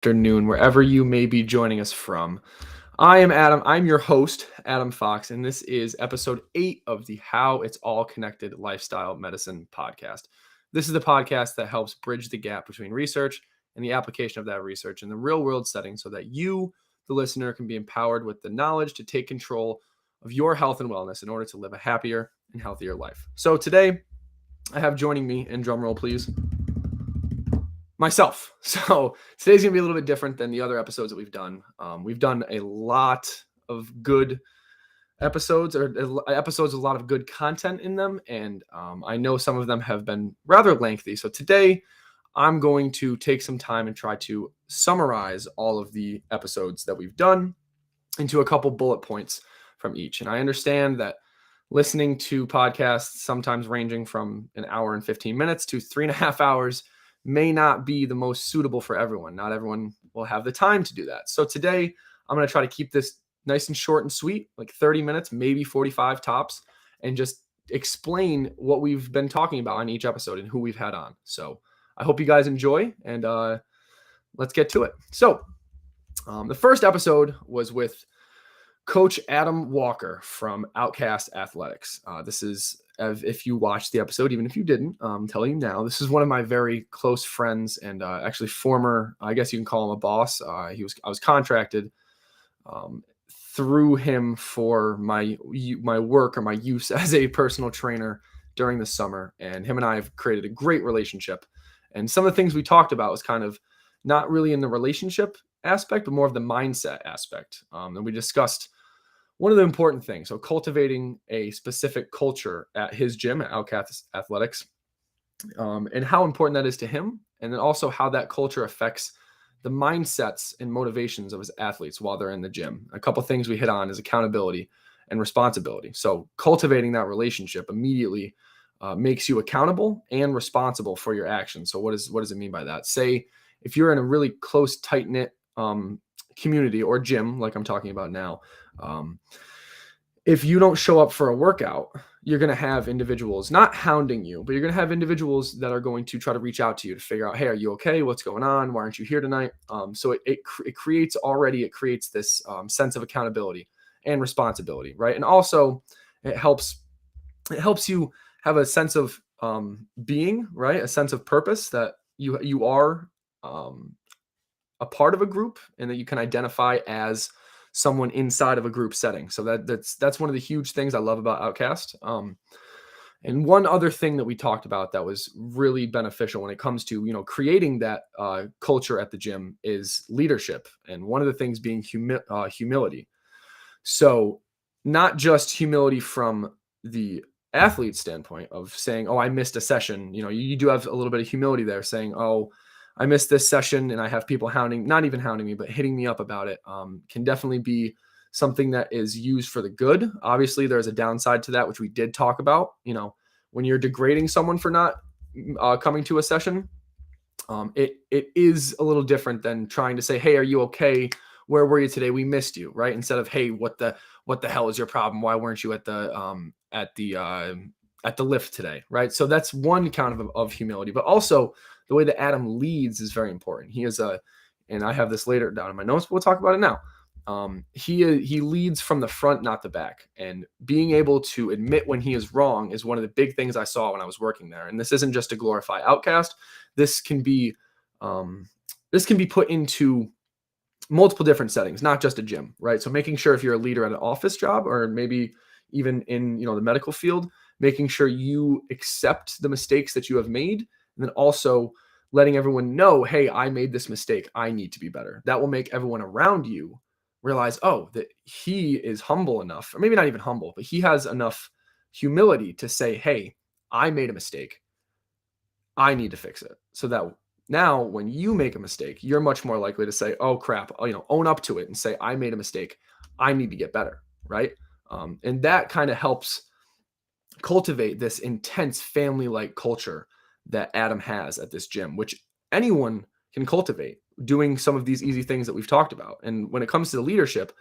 afternoon, wherever you may be joining us from. I am Adam. I'm your host, Adam Fox, and this is episode 8 of the How It's All Connected Lifestyle Medicine podcast. This is the podcast that helps bridge the gap between research and the application of that research in the real world setting so that you, the listener, can be empowered with the knowledge to take control of your health and wellness in order to live a happier and healthier life. So today, I have joining me, and drum roll please, myself. So today's gonna be a little bit different than the other episodes that we've done. We've done a lot of good episodes, or episodes with a lot of good content in them, and I know some of them have been rather lengthy. So today, I'm going to take some time and try to summarize all of the episodes that we've done into a couple bullet points from each. And I understand that listening to podcasts, sometimes ranging from an hour and 15 minutes to 3.5 hours, may not be the most suitable for everyone. Not everyone will have the time to do that. So today, I'm going to try to keep this nice and short and sweet, like 30 minutes, maybe 45 tops, and just explain what we've been talking about on each episode and who we've had on. So I hope you guys enjoy, and let's get to it. So the first episode was with Coach Adam Walker from Outcast Athletics. This is, if you watched the episode, even if you didn't, I'm telling you now, this is one of my very close friends and actually former, I guess you can call him a boss. I was contracted through him for my work or my use as a personal trainer during the summer. And him and I have created a great relationship. And some of the things we talked about was kind of not really in the relationship aspect, but more of the mindset aspect. And we discussed one of the important things. So cultivating a specific culture at his gym at Outcast Athletics, and how important that is to him. And then also how that culture affects the mindsets and motivations of his athletes while they're in the gym. A couple things we hit on is accountability and responsibility. So cultivating that relationship immediately makes you accountable and responsible for your actions. So what does it mean by that? Say if you're in a really close, tight-knit community or gym, like I'm talking about now, if you don't show up for a workout, you're going to have individuals not hounding you, but you're going to have individuals that are going to try to reach out to you to figure out, hey, are you okay? What's going on? Why aren't you here tonight? So it creates this sense of accountability and responsibility, right? And also it helps you have a sense of being, right? A sense of purpose that you are a part of a group and that you can identify as someone inside of a group setting. So that's one of the huge things I love about Outcast. And one other thing that we talked about that was really beneficial when it comes to, creating that culture at the gym is leadership. And one of the things being humility. So not just humility from the athlete standpoint of saying, oh, I missed a session. You do have a little bit of humility there saying, oh, I missed this session and I have people not even hounding me, but hitting me up about it, can definitely be something that is used for the good. Obviously, there's a downside to that, which we did talk about. When you're degrading someone for not coming to a session, it is a little different than trying to say, hey, are you okay? Where were you today? We missed you, right? Instead of, hey, what the hell is your problem? Why weren't you at the lift today, right? So that's one kind of humility, but also the way that Adam leads is very important. He is and I have this later down in my notes, but we'll talk about it now. He leads from the front, not the back, and being able to admit when he is wrong is one of the big things I saw when I was working there. And this isn't just to glorify Outcast. This can be put into multiple different settings, not just a gym, right? So making sure if you're a leader at an office job or maybe even in the medical field, making sure you accept the mistakes that you have made, and then also letting everyone know, hey, I made this mistake. I need to be better. That will make everyone around you realize, oh, that he is humble enough, or maybe not even humble, but he has enough humility to say, hey, I made a mistake. I need to fix it. So that now when you make a mistake, you're much more likely to say, oh crap, own up to it and say, I made a mistake. I need to get better, right? And that kind of helps cultivate this intense family-like culture that Adam has at this gym, which anyone can cultivate doing some of these easy things that we've talked about. And when it comes to the leadership,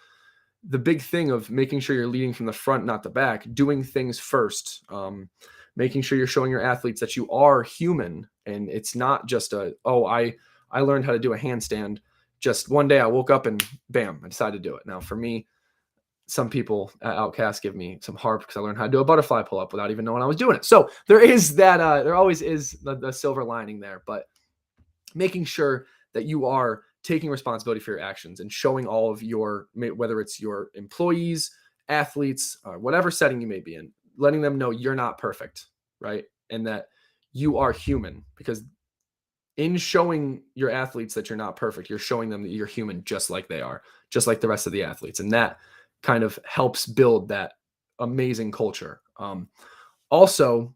the big thing of making sure you're leading from the front, not the back, doing things first, making sure you're showing your athletes that you are human and it's not just I learned how to do a handstand just one day I woke up and bam, I decided to do it. Now for me, some people at Outcast give me some harp because I learned how to do a butterfly pull up without even knowing I was doing it. So there is that, there always is the silver lining there, but making sure that you are taking responsibility for your actions and showing all of your, whether it's your employees, athletes, whatever setting you may be in, letting them know you're not perfect, right? And that you are human, because in showing your athletes that you're not perfect, you're showing them that you're human just like they are, just like the rest of the athletes. And that kind of helps build that amazing culture. Also,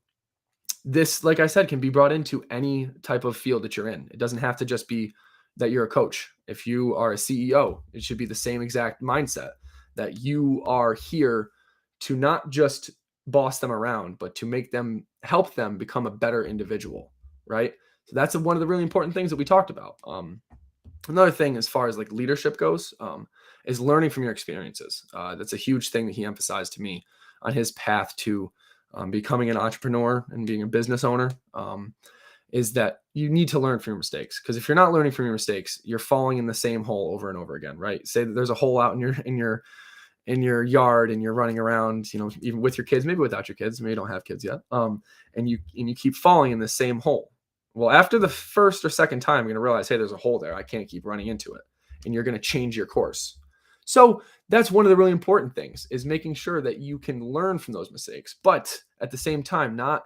this, like I said, can be brought into any type of field that you're in. It doesn't have to just be that you're a coach. If you are a CEO, it should be the same exact mindset, that you are here to not just boss them around, but to help them become a better individual, right? So that's one of the really important things that we talked about. Another thing, as far as like leadership goes, is learning from your experiences. That's a huge thing that he emphasized to me on his path to becoming an entrepreneur and being a business owner, is that you need to learn from your mistakes. Because if you're not learning from your mistakes, you're falling in the same hole over and over again, right? Say that there's a hole out in your yard and you're running around, even with your kids, maybe without your kids, maybe you don't have kids yet, and you keep falling in the same hole. Well, after the first or second time, you're going to realize, hey, there's a hole there. I can't keep running into it. And you're going to change your course. So that's one of the really important things, is making sure that you can learn from those mistakes, but at the same time, not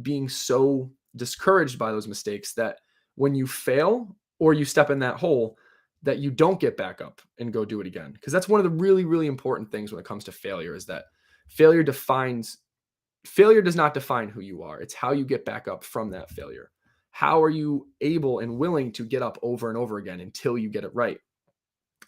being so discouraged by those mistakes that when you fail or you step in that hole, that you don't get back up and go do it again. Because that's one of the really, really important things when it comes to failure, is that failure does not define who you are. It's how you get back up from that failure. How are you able and willing to get up over and over again until you get it right?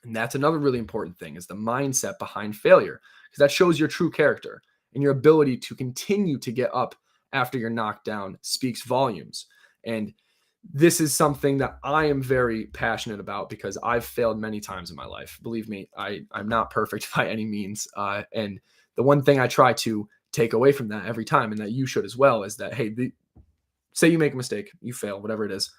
And that's another really important thing, is the mindset behind failure, because that shows your true character, and your ability to continue to get up after you're knocked down speaks volumes. And this is something that I am very passionate about, because I've failed many times in my life. Believe me, I'm not perfect by any means. And the one thing I try to take away from that every time, and that you should as well, is that, hey, say you make a mistake, you fail, whatever it is,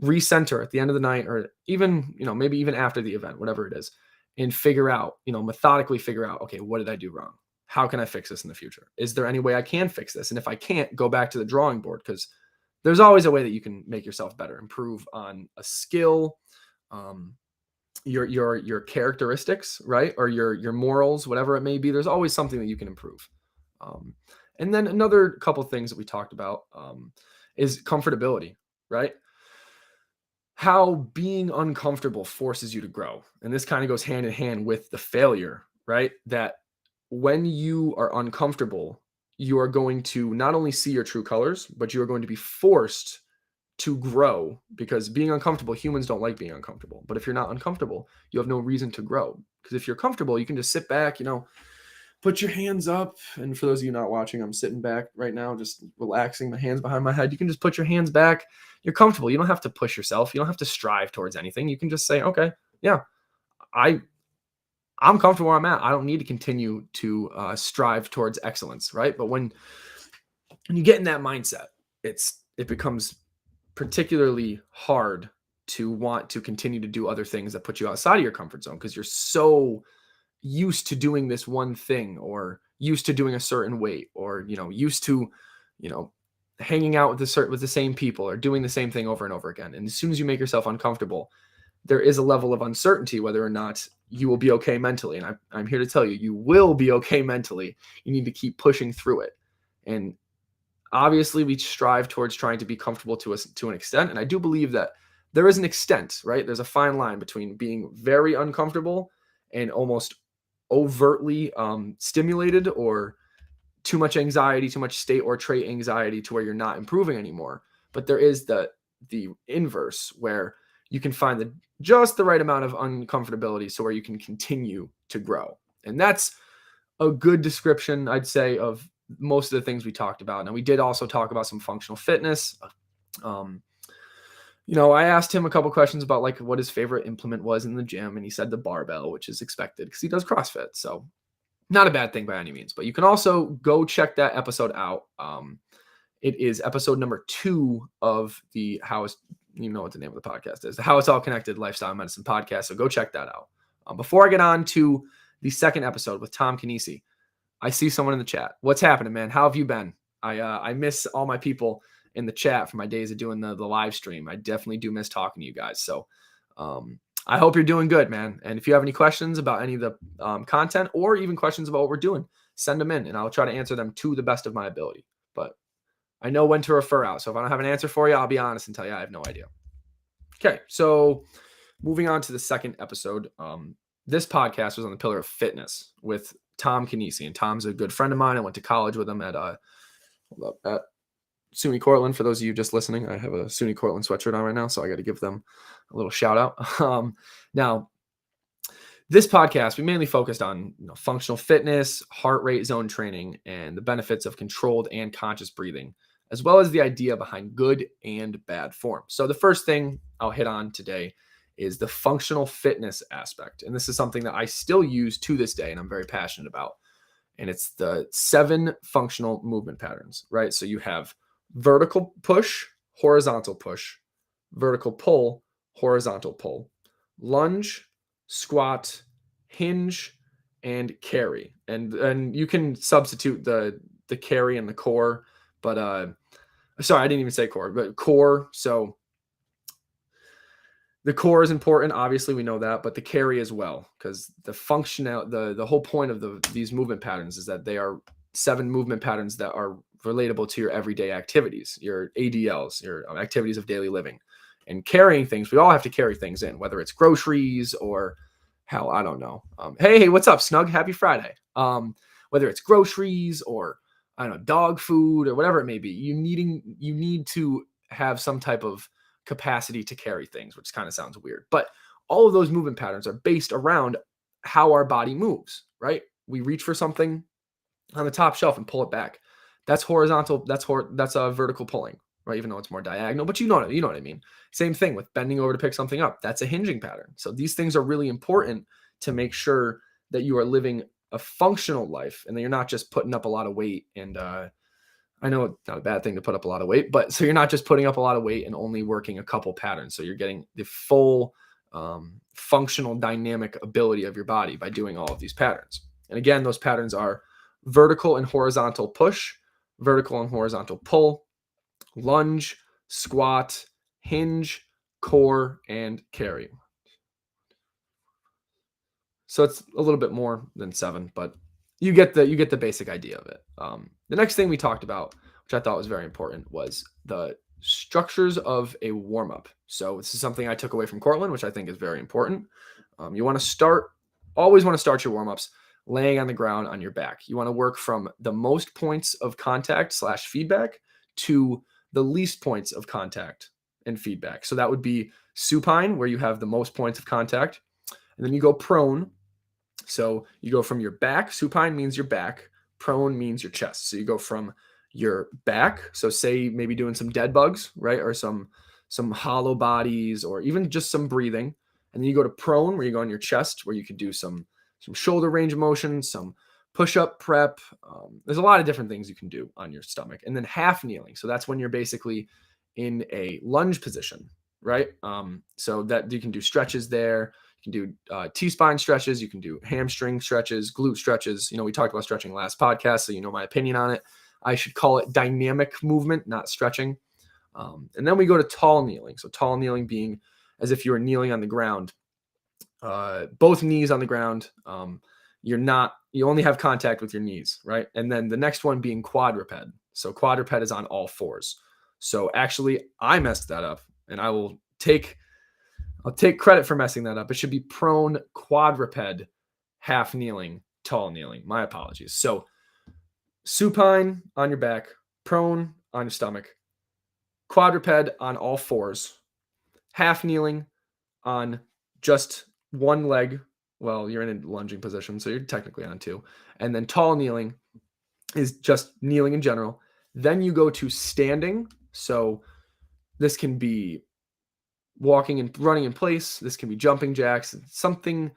recenter at the end of the night, or even, maybe even after the event, whatever it is, and figure out, methodically figure out, okay, what did I do wrong? How can I fix this in the future? Is there any way I can fix this? And if I can't, go back to the drawing board, because there's always a way that you can make yourself better, improve on a skill, your characteristics, right? Or your morals, whatever it may be. There's always something that you can improve. And then another couple things that we talked about is comfortability, right? How being uncomfortable forces you to grow. And this kind of goes hand in hand with the failure, right? That when you are uncomfortable, you are going to not only see your true colors, but you are going to be forced to grow, because being uncomfortable, humans don't like being uncomfortable. But if you're not uncomfortable, you have no reason to grow. Because if you're comfortable, you can just sit back, put your hands up. And for those of you not watching, I'm sitting back right now, just relaxing, my hands behind my head. You can just put your hands back. You're comfortable. You don't have to push yourself. You don't have to strive towards anything. You can just say, okay, yeah, I'm comfortable where I'm at. I don't need to continue to strive towards excellence, right? But when you get in that mindset, it becomes particularly hard to want to continue to do other things that put you outside of your comfort zone, because you're so used to doing this one thing, or used to doing a certain weight, or used to hanging out with the same people, or doing the same thing over and over again. And as soon as you make yourself uncomfortable, there is a level of uncertainty whether or not you will be okay mentally. And I'm here to tell you, you will be okay mentally. You need to keep pushing through it. And obviously we strive towards trying to be comfortable to an extent. And I do believe that there is an extent, right? There's a fine line between being very uncomfortable and almost overtly stimulated, or too much anxiety, too much state or trait anxiety to where you're not improving anymore. But there is the inverse, where you can find just the right amount of uncomfortability so where you can continue to grow. And that's a good description, I'd say, of most of the things we talked about. Now, we did also talk about some functional fitness. I asked him a couple questions about like what his favorite implement was in the gym, and he said the barbell, which is expected because he does CrossFit. So not a bad thing by any means, but you can also go check that episode out. It is episode number 2 of the You know what the name of the podcast is, the How It's All Connected Lifestyle Medicine Podcast. So go check that out. Before I get on to the second episode with Tom Canisi, I see someone in the chat. What's happening, man? How have you been? I miss all my people in the chat from my days of doing the live stream. I definitely do miss talking to you guys. So I hope you're doing good, man. And if you have any questions about any of the content or even questions about what we're doing, send them in and I'll try to answer them to the best of my ability. But I know when to refer out. So if I don't have an answer for you, I'll be honest and tell you I have no idea. Okay, so moving on to the second episode. This podcast was on the pillar of fitness with Tom Canisi. And Tom's a good friend of mine. I went to college with him at SUNY Cortland. For those of you just listening, I have a SUNY Cortland sweatshirt on right now, so I got to give them a little shout out. Now, this podcast, we mainly focused on functional fitness, heart rate zone training, and the benefits of controlled and conscious breathing, as well as the idea behind good and bad form. So the first thing I'll hit on today is the functional fitness aspect. And this is something that I still use to this day and I'm very passionate about. And it's the 7 functional movement patterns, right? So you have vertical push, horizontal push, vertical pull, horizontal pull, lunge, squat, hinge, and carry. And you can substitute the carry and the core, but sorry, I didn't even say core, but core. So the core is important, obviously we know that, but the carry as well, because the whole point of these movement patterns is that they are 7 movement patterns that are relatable to your everyday activities, your ADLs, your activities of daily living. And carrying things, we all have to carry things in, whether it's groceries or hell, I don't know. Hey, what's up, Snug? Happy Friday. Whether it's groceries or I don't know, dog food or whatever it may be, you need to have some type of capacity to carry things, which kind of sounds weird. But all of those movement patterns are based around how our body moves, right? We reach for something on the top shelf and pull it back. That's horizontal. That's vertical pulling, right? Even though it's more diagonal, but you know what I mean. Same thing with bending over to pick something up. That's a hinging pattern. So these things are really important to make sure that you are living a functional life and that you're not just putting up a lot of weight. And I know it's not a bad thing to put up a lot of weight, but so you're not just putting up a lot of weight and only working a couple patterns. So you're getting the full functional dynamic ability of your body by doing all of these patterns. And again, those patterns are vertical and horizontal push, vertical and horizontal pull, lunge, squat, hinge, core, and carry. So it's a little bit more than 7, but you get the basic idea of it. The next thing we talked about, which I thought was very important, was the structures of a warm-up. So this is something I took away from Cortland, which I think is very important. You always want to start your warm-ups laying on the ground on your back. You want to work from the most points of contact / feedback to the least points of contact and feedback. So that would be supine, where you have the most points of contact. And then you go prone. So you go from your back. Supine means your back. Prone means your chest. So you go from your back. So say maybe doing some dead bugs, right? Or some hollow bodies, or even just some breathing. And then you go to prone, where you go on your chest, where you could do some shoulder range of motion, some push-up prep. There's a lot of different things you can do on your stomach. And then half kneeling. So that's when you're basically in a lunge position, right? So that you can do stretches there. You can do T-spine stretches. You can do hamstring stretches, glute stretches. We talked about stretching last podcast, so you know my opinion on it. I should call it dynamic movement, not stretching. And then we go to tall kneeling. So tall kneeling being as if you were kneeling on the ground, both knees on the ground. You only have contact with your knees, right? And then the next one being quadruped. So quadruped is on all fours. So actually I messed that up, and I'll take credit for messing that up. It should be prone, quadruped, half kneeling, tall kneeling. My apologies. So supine on your back, prone on your stomach, quadruped on all fours, half kneeling on just one leg. Well, you're in a lunging position, so you're technically on 2. And then tall kneeling is just kneeling in general. Then you go to standing. So this can be walking and running in place. This can be jumping jacks. Something,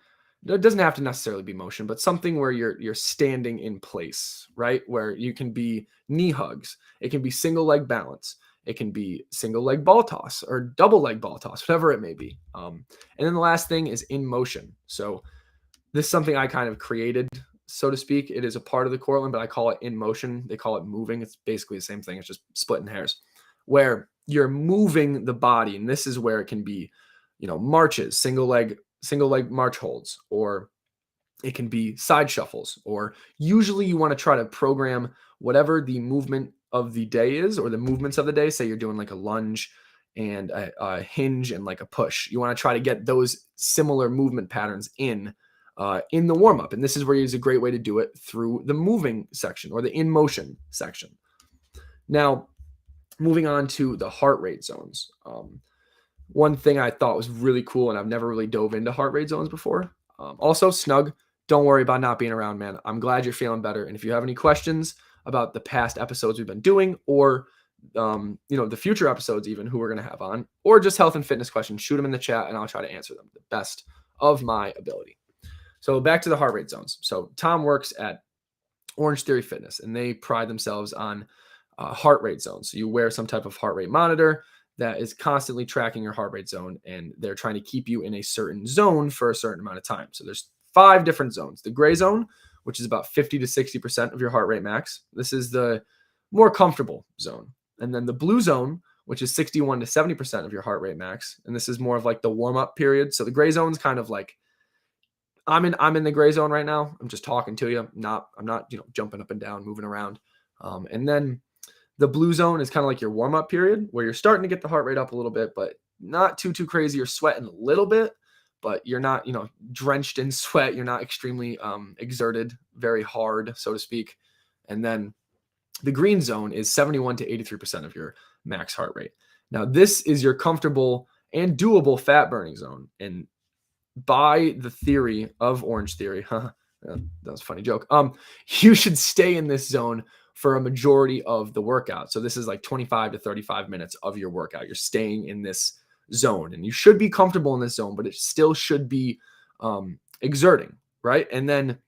it doesn't have to necessarily be motion, but something where you're standing in place, right? Where you can be knee hugs. It can be single leg balance. It can be single leg ball toss or double leg ball toss, whatever it may be. And then the last thing is in motion. So this is something I kind of created, so to speak. It is a part of the Cortland, but I call it in motion. They call it moving. It's basically the same thing. It's just splitting hairs, where you're moving the body, and this is where it can be, marches, single leg march holds, or it can be side shuffles, or usually you want to try to program whatever the movement of the day is, or the movements of the day. Say you're doing like a lunge and a hinge and like a push. You want to try to get those similar movement patterns in the warm up. And this is where it's a great way to do it through the moving section or the in motion section. Now, moving on to the heart rate zones. One thing I thought was really cool, and I've never really dove into heart rate zones before. Also, Snug, don't worry about not being around, man. I'm glad you're feeling better. And if you have any questions about the past episodes we've been doing, or the future episodes even who we're going to have on, or just health and fitness questions, shoot them in the chat and I'll try to answer them the best of my ability. So back to the heart rate zones. So Tom works at Orange Theory Fitness, and they pride themselves on heart rate zones. So you wear some type of heart rate monitor that is constantly tracking your heart rate zone, and they're trying to keep you in a certain zone for a certain amount of time. So there's 5 different zones. The gray zone, which is about 50 to 60% of your heart rate max. This is the more comfortable zone. And then the blue zone, which is 61 to 70% of your heart rate max. And this is more of like the warm-up period. So the gray zone is kind of like, I'm in the gray zone right now. I'm just talking to you. I'm not jumping up and down, moving around. And then the blue zone is kind of like your warm up period, where you're starting to get the heart rate up a little bit, but not too crazy. You're sweating a little bit, but you're not drenched in sweat. You're not extremely exerted very hard, so to speak. And then the green zone is 71 to 83% of your max heart rate. Now, this is your comfortable and doable fat burning zone. And by the theory of Orange Theory, that was a funny joke. You should stay in this zone for a majority of the workout. So this is like 25 to 35 minutes of your workout. You're staying in this zone, and you should be comfortable in this zone, but it still should be exerting, right? And then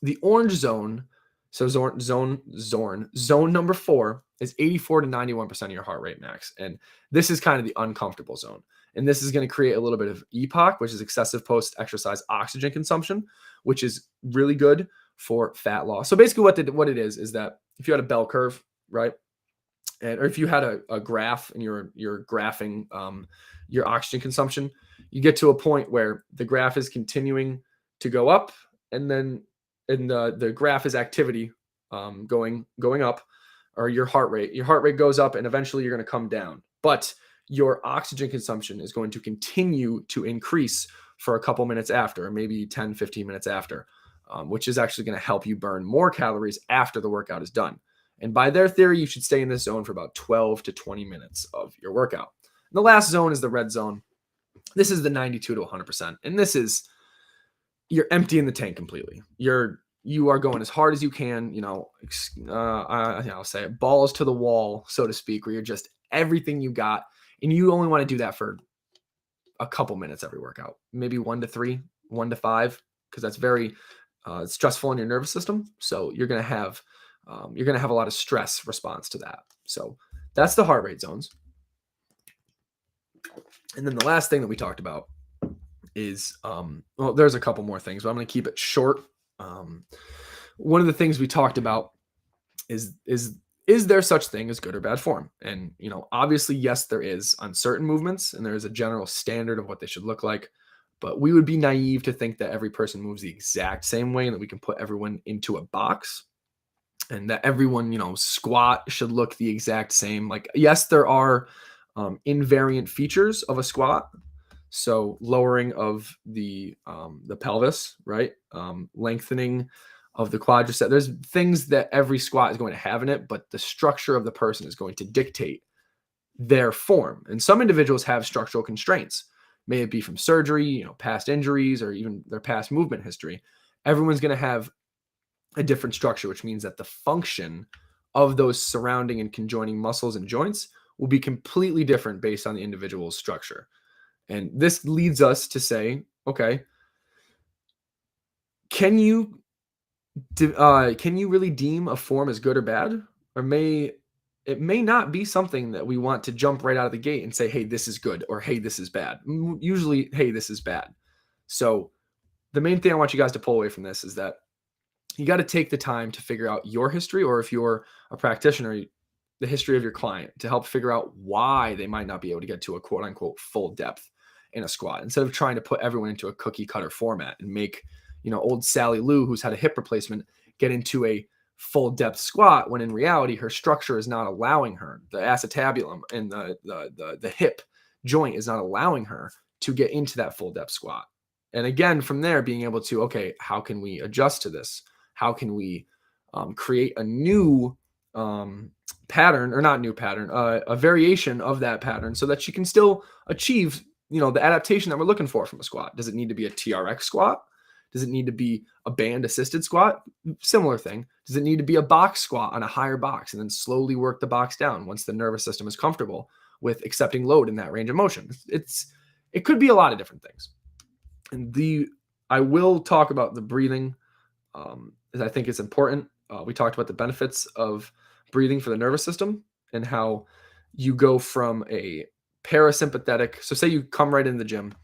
the orange zone, so zone number 4 is 84 to 91% of your heart rate max. And this is kind of the uncomfortable zone. And this is going to create a little bit of EPOC, which is excessive post-exercise oxygen consumption, which is really good for fat loss. So basically what it is that if you had a bell curve, right? Or if you had a graph and you're graphing your oxygen consumption, you get to a point where the graph is continuing to go up, and then the graph is activity going up, or your heart rate goes up, and eventually you're going to come down. But your oxygen consumption is going to continue to increase for a couple minutes after, or maybe 10, 15 minutes after, which is actually going to help you burn more calories after the workout is done. And by their theory, you should stay in this zone for about 12 to 20 minutes of your workout. And the last zone is the red zone. This is the 92 to 100%. And this is, you're emptying the tank completely. You are going as hard as you can, I'll say it, balls to the wall, so to speak, where you're just everything you got. And you only want to do that for a couple minutes every workout, maybe 1 to 3, 1 to 5, because that's very stressful on your nervous system. So you're going to have a lot of stress response to that. So that's the heart rate zones. And then the last thing that we talked about is, there's a couple more things, but I'm going to keep it short. One of the things we talked about is there such thing as good or bad form? And, obviously, yes, there is on certain movements, and there is a general standard of what they should look like. But we would be naive to think that every person moves the exact same way and that we can put everyone into a box, and that everyone, squat should look the exact same. Like, yes, there are invariant features of a squat. So lowering of the pelvis, right? Lengthening of the quadricep. There's things that every squat is going to have in it, but the structure of the person is going to dictate their form. And some individuals have structural constraints. May it be from surgery, past injuries, or even their past movement history. Everyone's going to have a different structure, which means that the function of those surrounding and conjoining muscles and joints will be completely different based on the individual's structure. And this leads us to say, okay, can you really deem a form as good or bad? Or may it may not be something that we want to jump right out of the gate and say, hey, this is good, or hey, this is bad. Usually, hey, this is bad. So the main thing I want you guys to pull away from this is that you got to take the time to figure out your history, or if you're a practitioner, the history of your client, to help figure out why they might not be able to get to a quote unquote full depth in a squat, instead of trying to put everyone into a cookie cutter format and make, old Sally Lou, who's had a hip replacement, get into a full depth squat, when in reality her structure is not allowing her, the acetabulum and the hip joint is not allowing her to get into that full depth squat. And again, from there, being able to, okay, how can we adjust to this? How can we create a new pattern, or not new pattern, a variation of that pattern, so that she can still achieve, the adaptation that we're looking for from a squat? Does it need to be a TRX squat? Does it need to be a band assisted squat? Similar thing. Does it need to be a box squat on a higher box and then slowly work the box down once the nervous system is comfortable with accepting load in that range of motion? It could be a lot of different things. And I will talk about the breathing, as I think it's important. We talked about the benefits of breathing for the nervous system, and how you go from a parasympathetic. So say you come right in the gym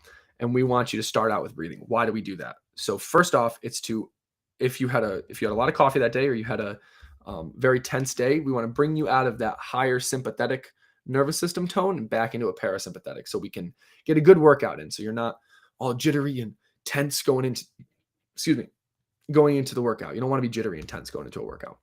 and we want you to start out with breathing. Why do we do that? So first off, it's to, if you had a lot of coffee that day, or you had a very tense day, we want to bring you out of that higher sympathetic nervous system tone and back into a parasympathetic, so we can get a good workout in. So you're not all jittery and tense going into the workout. You don't want to be jittery and tense going into a workout.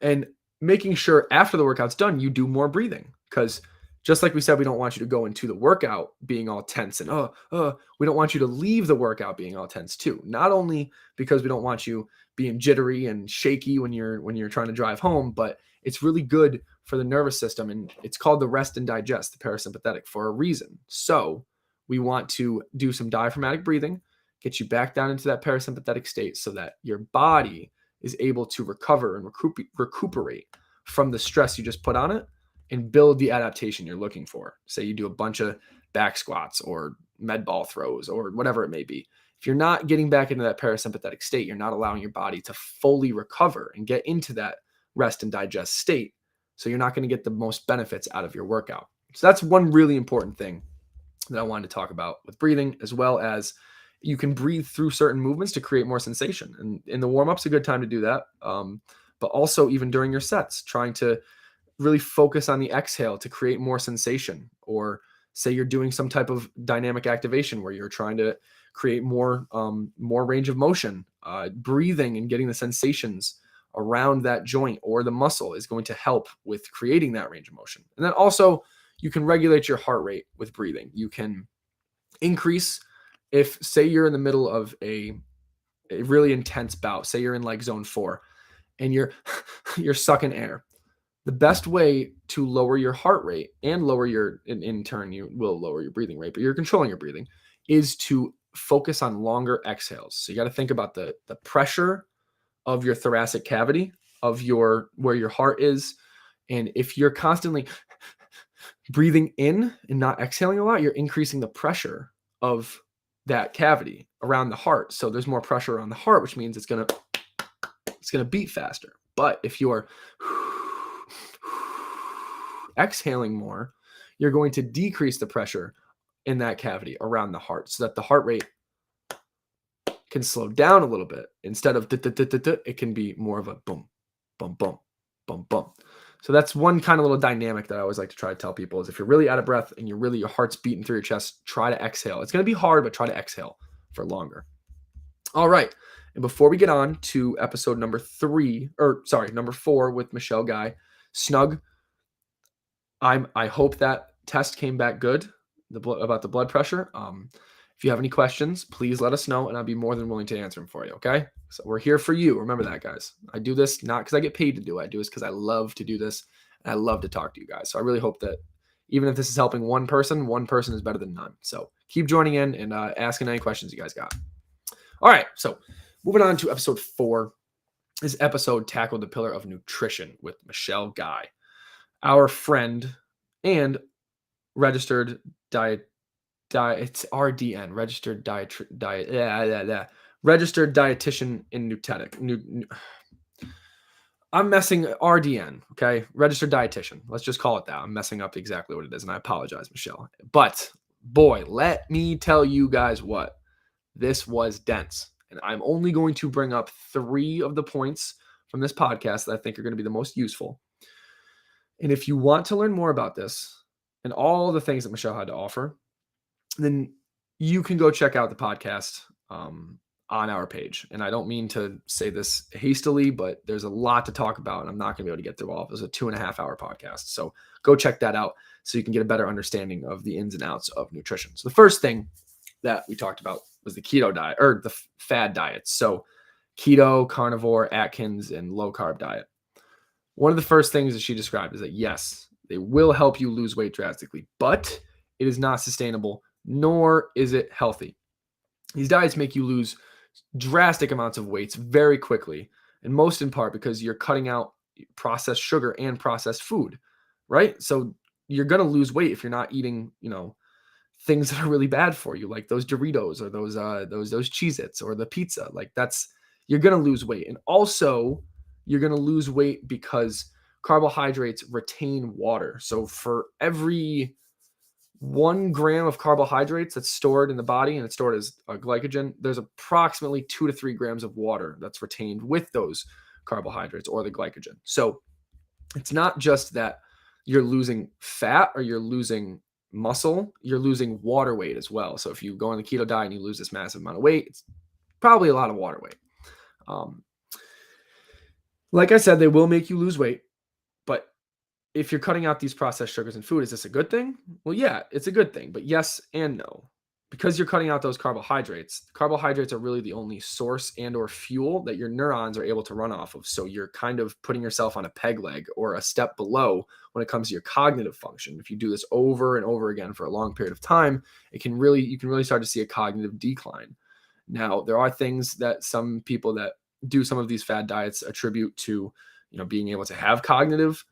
And making sure after the workout's done, you do more breathing, because just like we said, we don't want you to go into the workout being all tense and we don't want you to leave the workout being all tense too. Not only because we don't want you being jittery and shaky when you're trying to drive home, but it's really good for the nervous system, and it's called the rest and digest, the parasympathetic, for a reason. So we want to do some diaphragmatic breathing, get you back down into that parasympathetic state, so that your body is able to recover and recuperate from the stress you just put on it, and build the adaptation you're looking for. Say you do a bunch of back squats or med ball throws or whatever it may be. If you're not getting back into that parasympathetic state, you're not allowing your body to fully recover and get into that rest and digest state. So you're not going to get the most benefits out of your workout. So that's one really important thing that I wanted to talk about with breathing, as well as you can breathe through certain movements to create more sensation. And in the warm-up's a good time to do that. But also even during your sets, trying to really focus on the exhale to create more sensation. Or say you're doing some type of dynamic activation where you're trying to create more range of motion. Breathing and getting the sensations around that joint or the muscle is going to help with creating that range of motion. And then also you can regulate your heart rate with breathing. You can increase, if say you're in the middle of a really intense bout, say you're in like zone 4 and you're sucking air. The best way to lower your heart rate and lower in turn, you will lower your breathing rate, but you're controlling your breathing, is to focus on longer exhales. So you got to think about the pressure of your thoracic cavity, of where your heart is. And if you're constantly breathing in and not exhaling a lot, you're increasing the pressure of that cavity around the heart. So there's more pressure on the heart, which means it's going to beat faster. But if you're exhaling more, you're going to decrease the pressure in that cavity around the heart, so that the heart rate can slow down a little bit. Instead of it can be more of a boom, boom, boom, boom, boom. So that's one kind of little dynamic that I always like to try to tell people is, if you're really out of breath and your heart's beating through your chest, try to exhale. It's going to be hard, but try to exhale for longer. All right. And before we get on to episode number 4 with Michelle Guy, Snug, I hope that test came back good about the blood pressure. If you have any questions, please let us know, and I'll be more than willing to answer them for you. Okay. So we're here for you. Remember that, guys. I do this not because I get paid to do it. I do this because I love to do this, and I love to talk to you guys. So I really hope that even if this is helping one person is better than none. So keep joining in and asking any questions you guys got. All right. So moving on to episode 4. This episode tackled the pillar of nutrition with Michelle Guy, our friend and registered it's RDN, registered dietitian in I'm messing RDN, okay? Registered dietitian. Let's just call it that. I'm messing up exactly what it is, and I apologize, Michelle. But boy, let me tell you guys what. This was dense. And I'm only going to bring up 3 of the points from this podcast that I think are going to be the most useful. And if you want to learn more about this and all the things that Michelle had to offer, then you can go check out the podcast on our page. And I don't mean to say this hastily, but there's a lot to talk about, and I'm not going to be able to get through all of it. It was a 2.5-hour podcast. So go check that out so you can get a better understanding of the ins and outs of nutrition. So the first thing that we talked about was the keto diet, or the fad diets. So keto, carnivore, Atkins, and low carb diet. One of the first things that she described is that yes, they will help you lose weight drastically, but it is not sustainable, nor is it healthy. These diets make you lose drastic amounts of weights very quickly, and most in part because you're cutting out processed sugar and processed food, right? So you're going to lose weight if you're not eating, things that are really bad for you, like those Doritos or those Cheez-Its or the pizza. Like you're going to lose weight. And also you're going to lose weight because carbohydrates retain water. So for every 1 gram of carbohydrates that's stored in the body and it's stored as a glycogen, there's approximately 2 to 3 grams of water that's retained with those carbohydrates or the glycogen. So it's not just that you're losing fat or you're losing muscle, you're losing water weight as well. So if you go on the keto diet and you lose this massive amount of weight, it's probably a lot of water weight. Like I said, they will make you lose weight, but if you're cutting out these processed sugars in food, is this a good thing? Well, yeah, it's a good thing, but yes and no. Because you're cutting out those carbohydrates are really the only source and or fuel that your neurons are able to run off of. So you're kind of putting yourself on a peg leg or a step below when it comes to your cognitive function. If you do this over and over again for a long period of time, you can really start to see a cognitive decline. Now, there are things that some people that do some of these fad diets attribute to, being able to have cognitive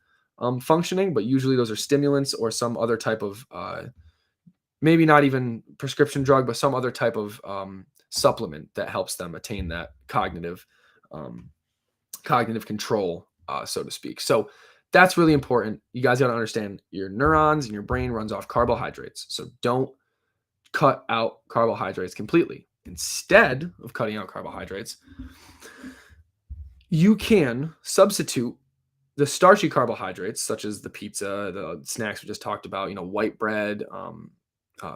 functioning, but usually those are stimulants or some other type of maybe not even prescription drug, but some other type of supplement that helps them attain that cognitive control, so to speak. So that's really important. You guys got to understand your neurons and your brain runs off carbohydrates. So don't cut out carbohydrates completely. Instead of cutting out carbohydrates, you can substitute the starchy carbohydrates, such as the pizza, the snacks we just talked about, white bread,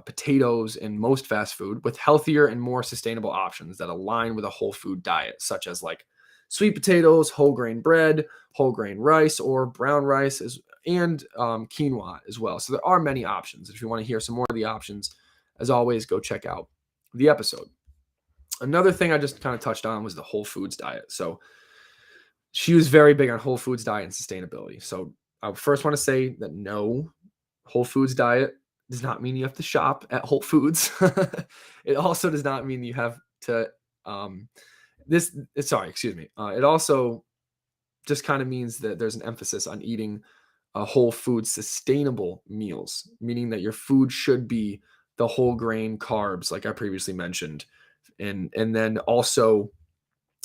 potatoes, and most fast food, with healthier and more sustainable options that align with a whole food diet, such as like sweet potatoes, whole grain bread, whole grain rice, or brown rice, and quinoa as well. So there are many options. If you want to hear some more of the options, as always, go check out the episode. Another thing I just kind of touched on was the whole foods diet. So she was very big on whole foods diet and sustainability. So I first want to say that no, whole foods diet does not mean you have to shop at Whole Foods. It also does not mean you have to it also just kind of means that there's an emphasis on eating whole food sustainable meals, meaning that your food should be the whole grain carbs, like I previously mentioned, and then also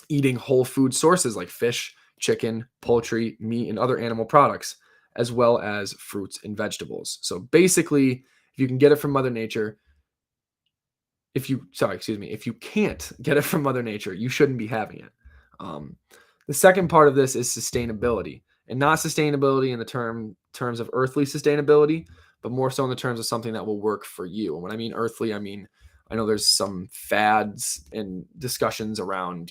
eating whole food sources like fish, chicken, poultry, meat, and other animal products, as well as fruits and vegetables. So basically, if you can get it from Mother Nature, if you can't get it from Mother Nature, you shouldn't be having it. The second part of this is sustainability, and not sustainability in the terms of earthly sustainability, but more so in the terms of something that will work for you. And when I mean earthly, I know there's some fads and discussions around,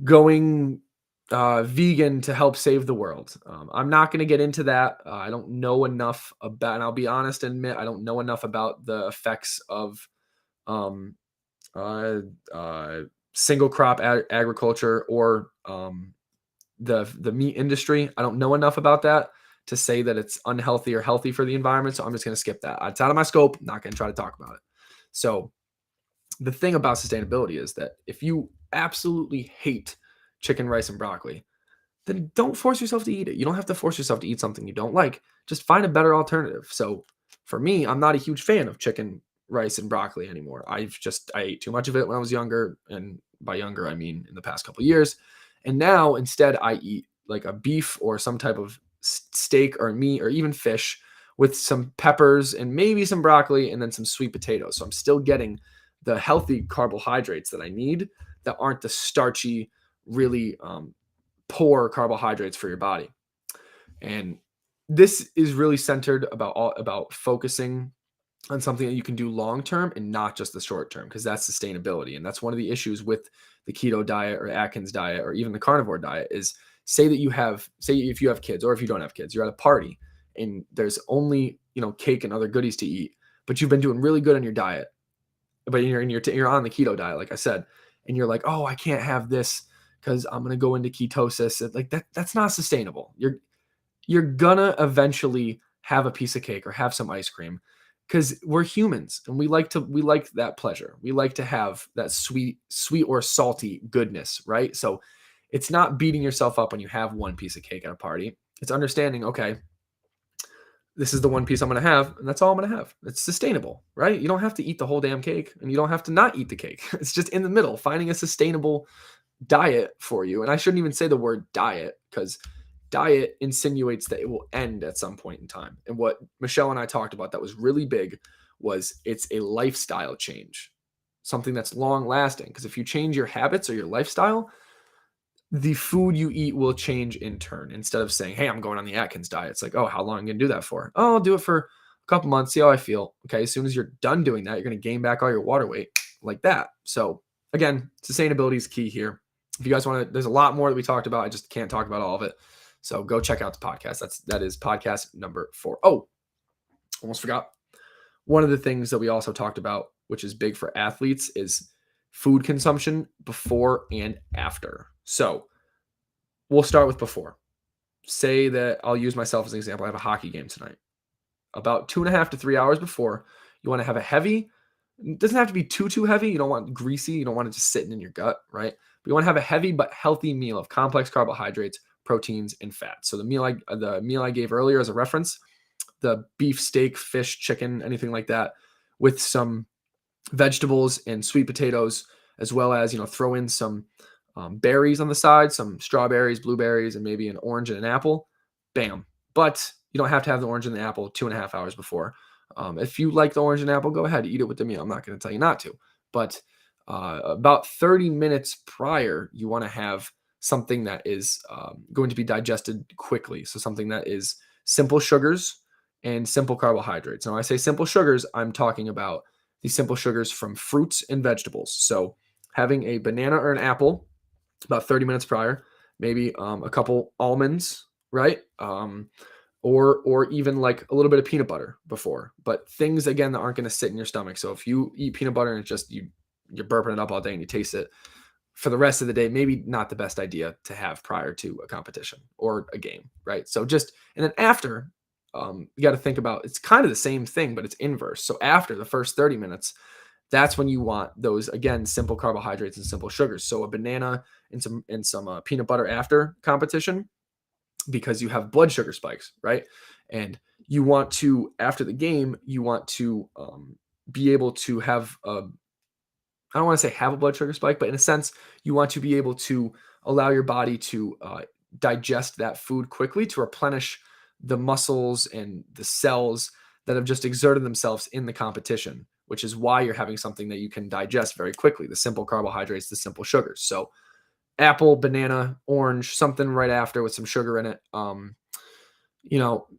going vegan to help save the world. I'm not going to get into that. I don't know enough about, and I'll be honest and admit, I don't know enough about the effects of um, single crop agriculture or the meat industry. I don't know enough about that to say that it's unhealthy or healthy for the environment. So I'm just going to skip that. It's out of my scope. Not going to try to talk about it. So the thing about sustainability is that if you absolutely hate chicken, rice, and broccoli, then don't force yourself to eat it. You don't have to force yourself to eat something you don't like. Just find a better alternative. So for me, I'm not a huge fan of chicken, rice, and broccoli anymore. I ate too much of it when I was younger. And by younger, I mean in the past couple of years. And now instead I eat like a beef or some type of steak or meat or even fish with some peppers and maybe some broccoli and then some sweet potatoes. So I'm still getting the healthy carbohydrates that I need that aren't the starchy, really poor carbohydrates for your body. And this is really centered about focusing on something that you can do long term and not just the short term, because that's sustainability. And that's one of the issues with the keto diet or Atkins diet or even the carnivore diet is say if you have kids or if you don't have kids, you're at a party and there's only, cake and other goodies to eat, but you've been doing really good on your diet, but you're on the keto diet, like I said, and you're like, oh, I can't have this because I'm gonna go into ketosis. Like that's not sustainable. You're gonna eventually have a piece of cake or have some ice cream because we're humans and we like that pleasure. We like to have that sweet or salty goodness, right? So it's not beating yourself up when you have one piece of cake at a party. It's understanding, okay, this is the one piece I'm going to have, and that's all I'm going to have. It's sustainable, right? You don't have to eat the whole damn cake, and you don't have to not eat the cake. It's just in the middle, finding a sustainable diet for you. And I shouldn't even say the word diet because diet insinuates that it will end at some point in time. And what Michelle and I talked about that was really big was it's a lifestyle change, something that's long lasting. Because if you change your habits or your lifestyle, the food you eat will change in turn. Instead of saying, hey, I'm going on the Atkins diet, it's like, oh, how long are you going to do that for? Oh, I'll do it for a couple months, see how I feel. Okay, as soon as you're done doing that, you're going to gain back all your water weight like that. So again, sustainability is key here. If you guys want to, there's a lot more that we talked about. I just can't talk about all of it. So go check out the podcast. That is podcast number 4. Oh, almost forgot. One of the things that we also talked about, which is big for athletes, is food consumption before and after. So we'll start with before. Say that I'll use myself as an example. I have a hockey game tonight. About 2.5 to 3 hours before, you want to have a heavy. It doesn't have to be too heavy. You don't want greasy. You don't want it just sitting in your gut, right? But you want to have a heavy but healthy meal of complex carbohydrates, proteins, and fats. So the meal I gave earlier as a reference, the beef, steak, fish, chicken, anything like that, with some vegetables and sweet potatoes, as well as throw in some berries on the side, some strawberries, blueberries, and maybe an orange and an apple. Bam! But you don't have to have the orange and the apple 2.5 hours before. If you like the orange and apple, go ahead, eat it with the meal. I'm not going to tell you not to. But about 30 minutes prior, you want to have something that is going to be digested quickly. So something that is simple sugars and simple carbohydrates. Now, when I say simple sugars, I'm talking about the simple sugars from fruits and vegetables. So having a banana or an apple about 30 minutes prior, maybe a couple almonds, right? Or even like a little bit of peanut butter before, but things again that aren't going to sit in your stomach. So if you eat peanut butter and it's just you're burping it up all day and you taste it for the rest of the day, maybe not the best idea to have prior to a competition or a game, right? So and then after, you got to think about, it's kind of the same thing, but it's inverse. So after the first 30 minutes, that's when you want those, again, simple carbohydrates and simple sugars. So a banana and some peanut butter after competition, because you have blood sugar spikes, right? And you want to, after the game, you want to be able to have I don't want to say have a blood sugar spike, but in a sense, you want to be able to allow your body to digest that food quickly to replenish the muscles and the cells that have just exerted themselves in the competition, which is why you're having something that you can digest very quickly, the simple carbohydrates, the simple sugars. So apple, banana, orange, something right after with some sugar in it.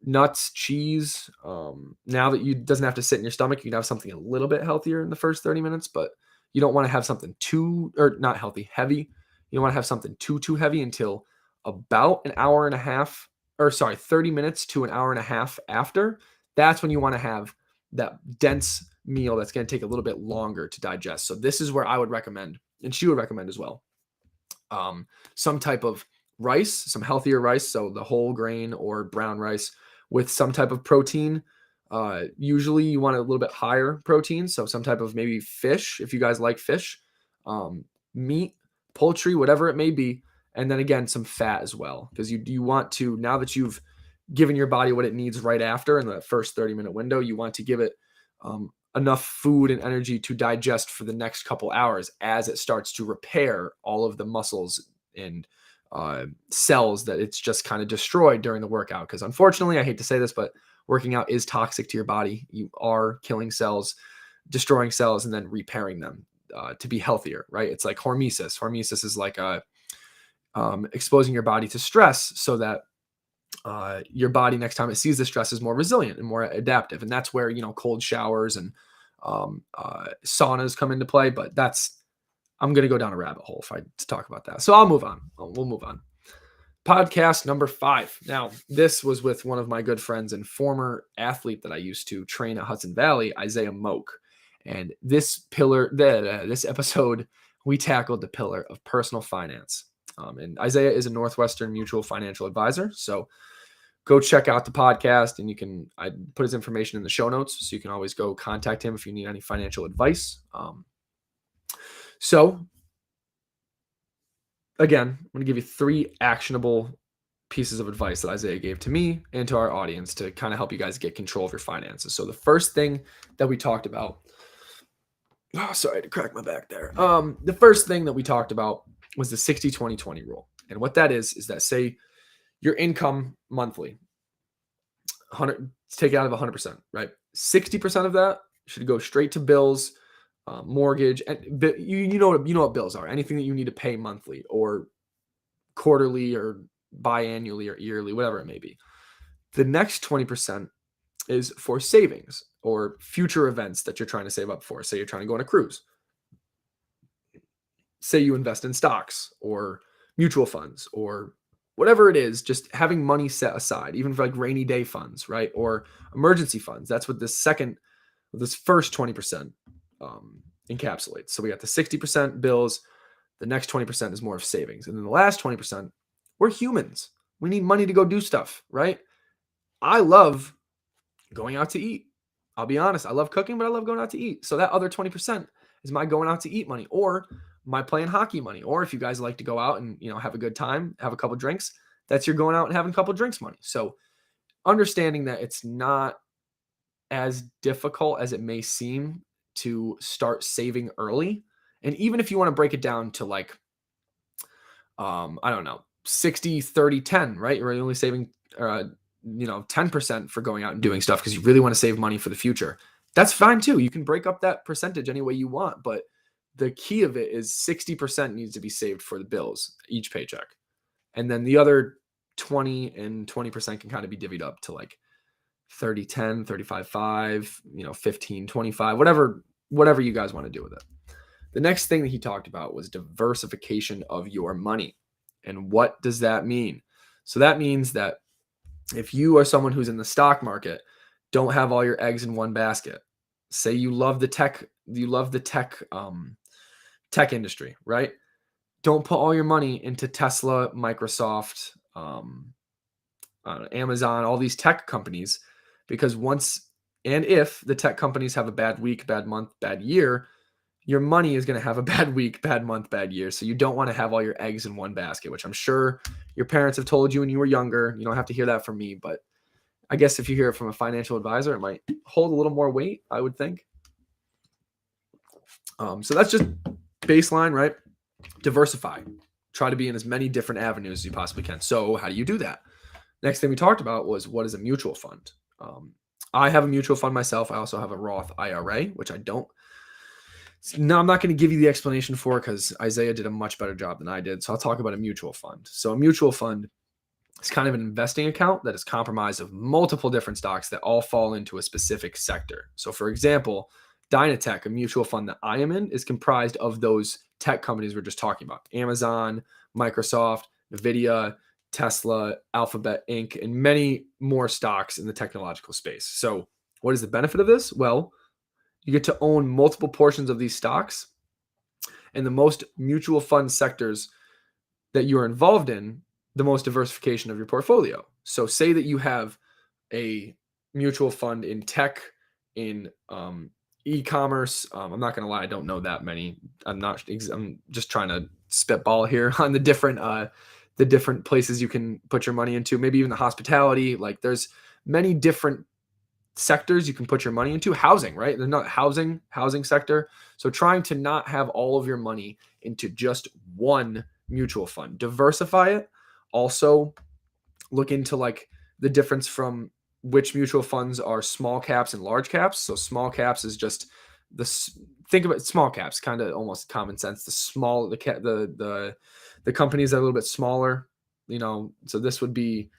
Nuts, cheese. Now that you doesn't have to sit in your stomach, you can have something a little bit healthier in the first 30 minutes, but you don't want to have something too, or not healthy, heavy. You don't want to have something too heavy until about an hour and a half, or sorry, 30 minutes to an hour and a half after. That's when you want to have that dense meal that's going to take a little bit longer to digest. So this is where I would recommend, and she would recommend as well, some type of rice, some healthier rice, so the whole grain or brown rice with some type of protein. Usually you want a little bit higher protein, so some type of maybe fish, if you guys like fish, meat, poultry, whatever it may be, and then again some fat as well, because you want to, now that you've given your body what it needs right after in the first 30-minute window, you want to give it enough food and energy to digest for the next couple hours as it starts to repair all of the muscles and cells that it's just kind of destroyed during the workout. Because unfortunately, I hate to say this, but working out is toxic to your body. You are killing cells, destroying cells, and then repairing them to be healthier, right? It's like hormesis. Hormesis is like exposing your body to stress so that your body, next time it sees the stress, is more resilient and more adaptive. And that's where, cold showers and saunas come into play. But I'm going to go down a rabbit hole if I talk about that. So I'll move on. We'll move on. Podcast number 5. Now, this was with one of my good friends and former athlete that I used to train at Hudson Valley, Isaiah Moak. And this episode, we tackled the pillar of personal finance. And Isaiah is a Northwestern Mutual financial advisor. So go check out the podcast, and I put his information in the show notes, so you can always go contact him if you need any financial advice. So again, I'm going to give you 3 actionable pieces of advice that Isaiah gave to me and to our audience to kind of help you guys get control of your finances. So the first thing that we talked about, sorry to crack my back there. The first thing that we talked about was the 60-20-20 rule. And what that is that, say your income monthly, take it out of 100%, right? 60% of that should go straight to bills, mortgage, and you know what bills are. Anything that you need to pay monthly or quarterly or biannually or yearly, whatever it may be. The next 20% is for savings or future events that you're trying to save up for. Say you're trying to go on a cruise. Say you invest in stocks or mutual funds or whatever it is, just having money set aside, even for like rainy day funds, right? Or emergency funds. That's what this first 20% encapsulates. So we got the 60% bills. The next 20% is more of savings. And then the last 20%, we're humans. We need money to go do stuff, right? I love going out to eat. I'll be honest. I love cooking, but I love going out to eat. So that other 20% is my going out to eat money, or my playing hockey money. Or if you guys like to go out and, have a good time, have a couple drinks, that's your going out and having a couple drinks money. So understanding that it's not as difficult as it may seem to start saving early. And even if you want to break it down to like, I don't know, 60, 30, 10, right? You're only saving, 10% for going out and doing stuff because you really want to save money for the future. That's fine too. You can break up that percentage any way you want, but the key of it is 60% needs to be saved for the bills each paycheck. And then the other 20 and 20% can kind of be divvied up to like 30, 10, 35, 5, 15, 25, whatever you guys want to do with it. The next thing that he talked about was diversification of your money. And what does that mean? So that means that if you are someone who's in the stock market, don't have all your eggs in one basket. Say you love the tech industry, right? Don't put all your money into Tesla, Microsoft, Amazon, all these tech companies, because if the tech companies have a bad week, bad month, bad year, your money is going to have a bad week, bad month, bad year. So you don't want to have all your eggs in one basket, which I'm sure your parents have told you when you were younger. You don't have to hear that from me, but I guess if you hear it from a financial advisor, it might hold a little more weight, I would think. So that's just baseline, right? Diversify. Try to be in as many different avenues as you possibly can. So how do you do that? Next thing we talked about was, what is a mutual fund? I have a mutual fund myself. I also have a Roth IRA, which I don't. No, I'm not going to give you the explanation for, because Isaiah did a much better job than I did. So I'll talk about a mutual fund. So a mutual fund is kind of an investing account that is comprised of multiple different stocks that all fall into a specific sector. So for example, Dynatech, a mutual fund that I am in, is comprised of those tech companies we're just talking about: Amazon, Microsoft, Nvidia, Tesla, Alphabet Inc., and many more stocks in the technological space. So what is the benefit of this? Well, you get to own multiple portions of these stocks, and the most mutual fund sectors that you are involved in, the most diversification of your portfolio. So say that you have a mutual fund in tech, in e-commerce. I'm not going to lie, I don't know that many. I'm just trying to spitball here on the different places you can put your money into. Maybe even the hospitality. Like, there's many different sectors you can put your money into. Housing, right? They're not housing sector. So trying to not have all of your money into just one mutual fund. Diversify it. Also, look into like the difference from which mutual funds are small caps and large caps. So small caps is just think about small caps, kind of almost common sense. The companies that are a little bit smaller, so this would be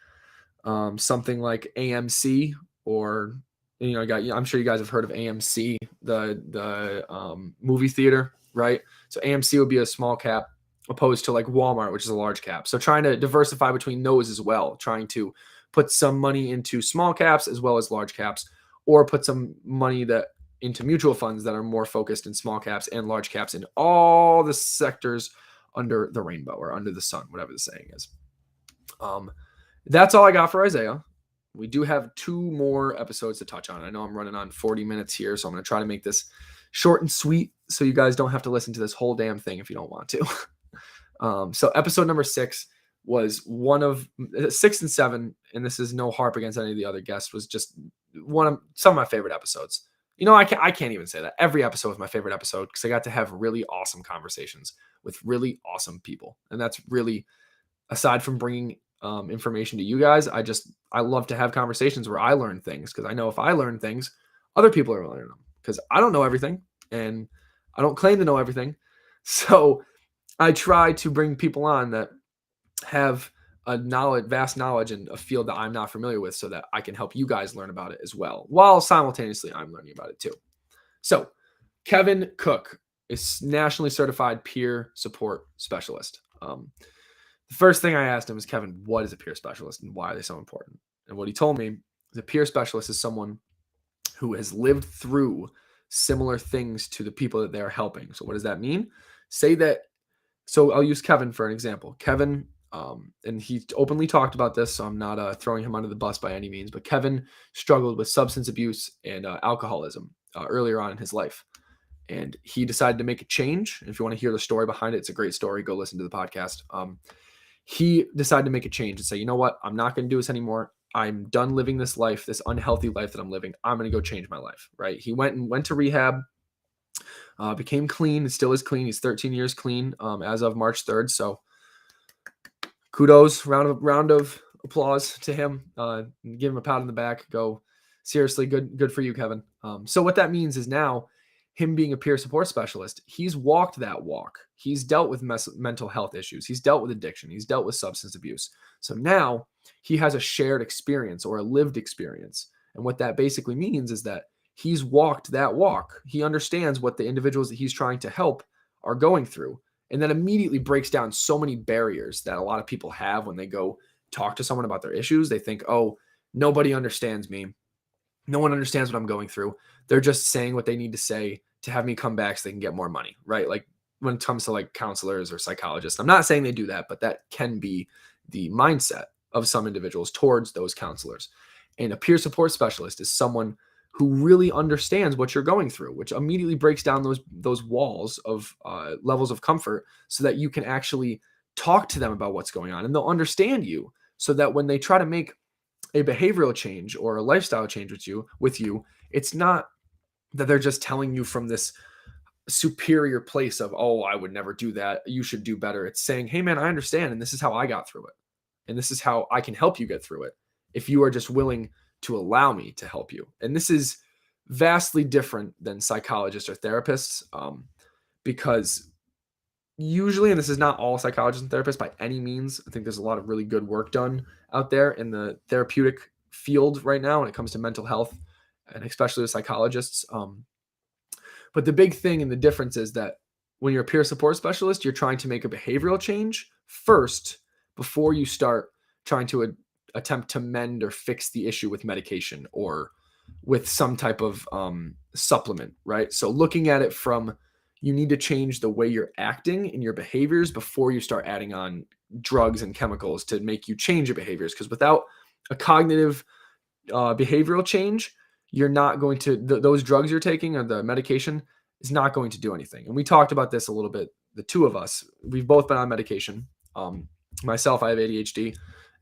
something like AMC, or I'm sure you guys have heard of AMC, the movie theater, right? So AMC would be a small cap opposed to like Walmart, which is a large cap. So trying to diversify between those as well, trying to put some money into small caps as well as large caps, or put some money into mutual funds that are more focused in small caps and large caps in all the sectors under the rainbow or under the sun, whatever the saying is. That's all I got for Isaiah. We do have 2 more episodes to touch on. I know I'm running on 40 minutes here, so I'm going to try to make this short and sweet so you guys don't have to listen to this whole damn thing if you don't want to. So episode number 6 was one of 6 and 7, and this is no harp against any of the other guests, was just some of my favorite episodes. I can't even say that. Every episode was my favorite episode because I got to have really awesome conversations with really awesome people. And that's really, aside from bringing information to you guys, I love to have conversations where I learn things, because I know if I learn things, other people are learning them, because I don't know everything and I don't claim to know everything. So I try to bring people on that have vast knowledge in a field that I'm not familiar with, so that I can help you guys learn about it as well, while simultaneously I'm learning about it too. So Kevin Cook is nationally certified peer support specialist. The first thing I asked him was, Kevin, what is a peer specialist and why are they so important? And what he told me is a peer specialist is someone who has lived through similar things to the people that they are helping. So what does that mean? So I'll use Kevin for an example. Kevin, and he openly talked about this, so I'm not throwing him under the bus by any means, but Kevin struggled with substance abuse and alcoholism earlier on in his life. And he decided to make a change. And if you want to hear the story behind it, it's a great story. Go listen to the podcast. He decided to make a change and say, you know what? I'm not going to do this anymore. I'm done living this life, this unhealthy life that I'm living. I'm going to go change my life, right? He went to rehab, became clean, and still is clean. He's 13 years clean as of March 3rd. So kudos, round of applause to him. Give him a pat on the back. Go, seriously, good for you, Kevin. So what that means is now, him being a peer support specialist, he's walked that walk. He's dealt with mental health issues. He's dealt with addiction. He's dealt with substance abuse. So now he has a shared experience or a lived experience. And what that basically means is that he's walked that walk. He understands what the individuals that he's trying to help are going through. And that immediately breaks down so many barriers that a lot of people have when they go talk to someone about their issues. They think, oh, nobody understands me. No one understands what I'm going through. They're just saying what they need to say to have me come back so they can get more money, right? Like when it comes to like counselors or psychologists, I'm not saying they do that, but that can be the mindset of some individuals towards those counselors. And a peer support specialist is someone who really understands what you're going through, which immediately breaks down those walls of levels of comfort, so that you can actually talk to them about what's going on, and they'll understand you, so that when they try to make a behavioral change or a lifestyle change with you, it's not that they're just telling you from this superior place of, oh, I would never do that, you should do better. It's saying, hey man, I understand, and this is how I got through it, and this is how I can help you get through it, if you are just willing to allow me to help you. And this is vastly different than psychologists or therapists, because usually, and this is not all psychologists and therapists by any means, I think there's a lot of really good work done out there in the therapeutic field right now when it comes to mental health, and especially with psychologists. But the big thing and the difference is that when you're a peer support specialist, you're trying to make a behavioral change first before you start trying to attempt to mend or fix the issue with medication or with some type of supplement, right? So looking at it from, you need to change the way you're acting in your behaviors before you start adding on drugs and chemicals to make you change your behaviors. Because without a cognitive behavioral change, you're not going to, those drugs you're taking or the medication is not going to do anything. And we talked about this a little bit, the two of us, we've both been on medication. Myself, I have ADHD,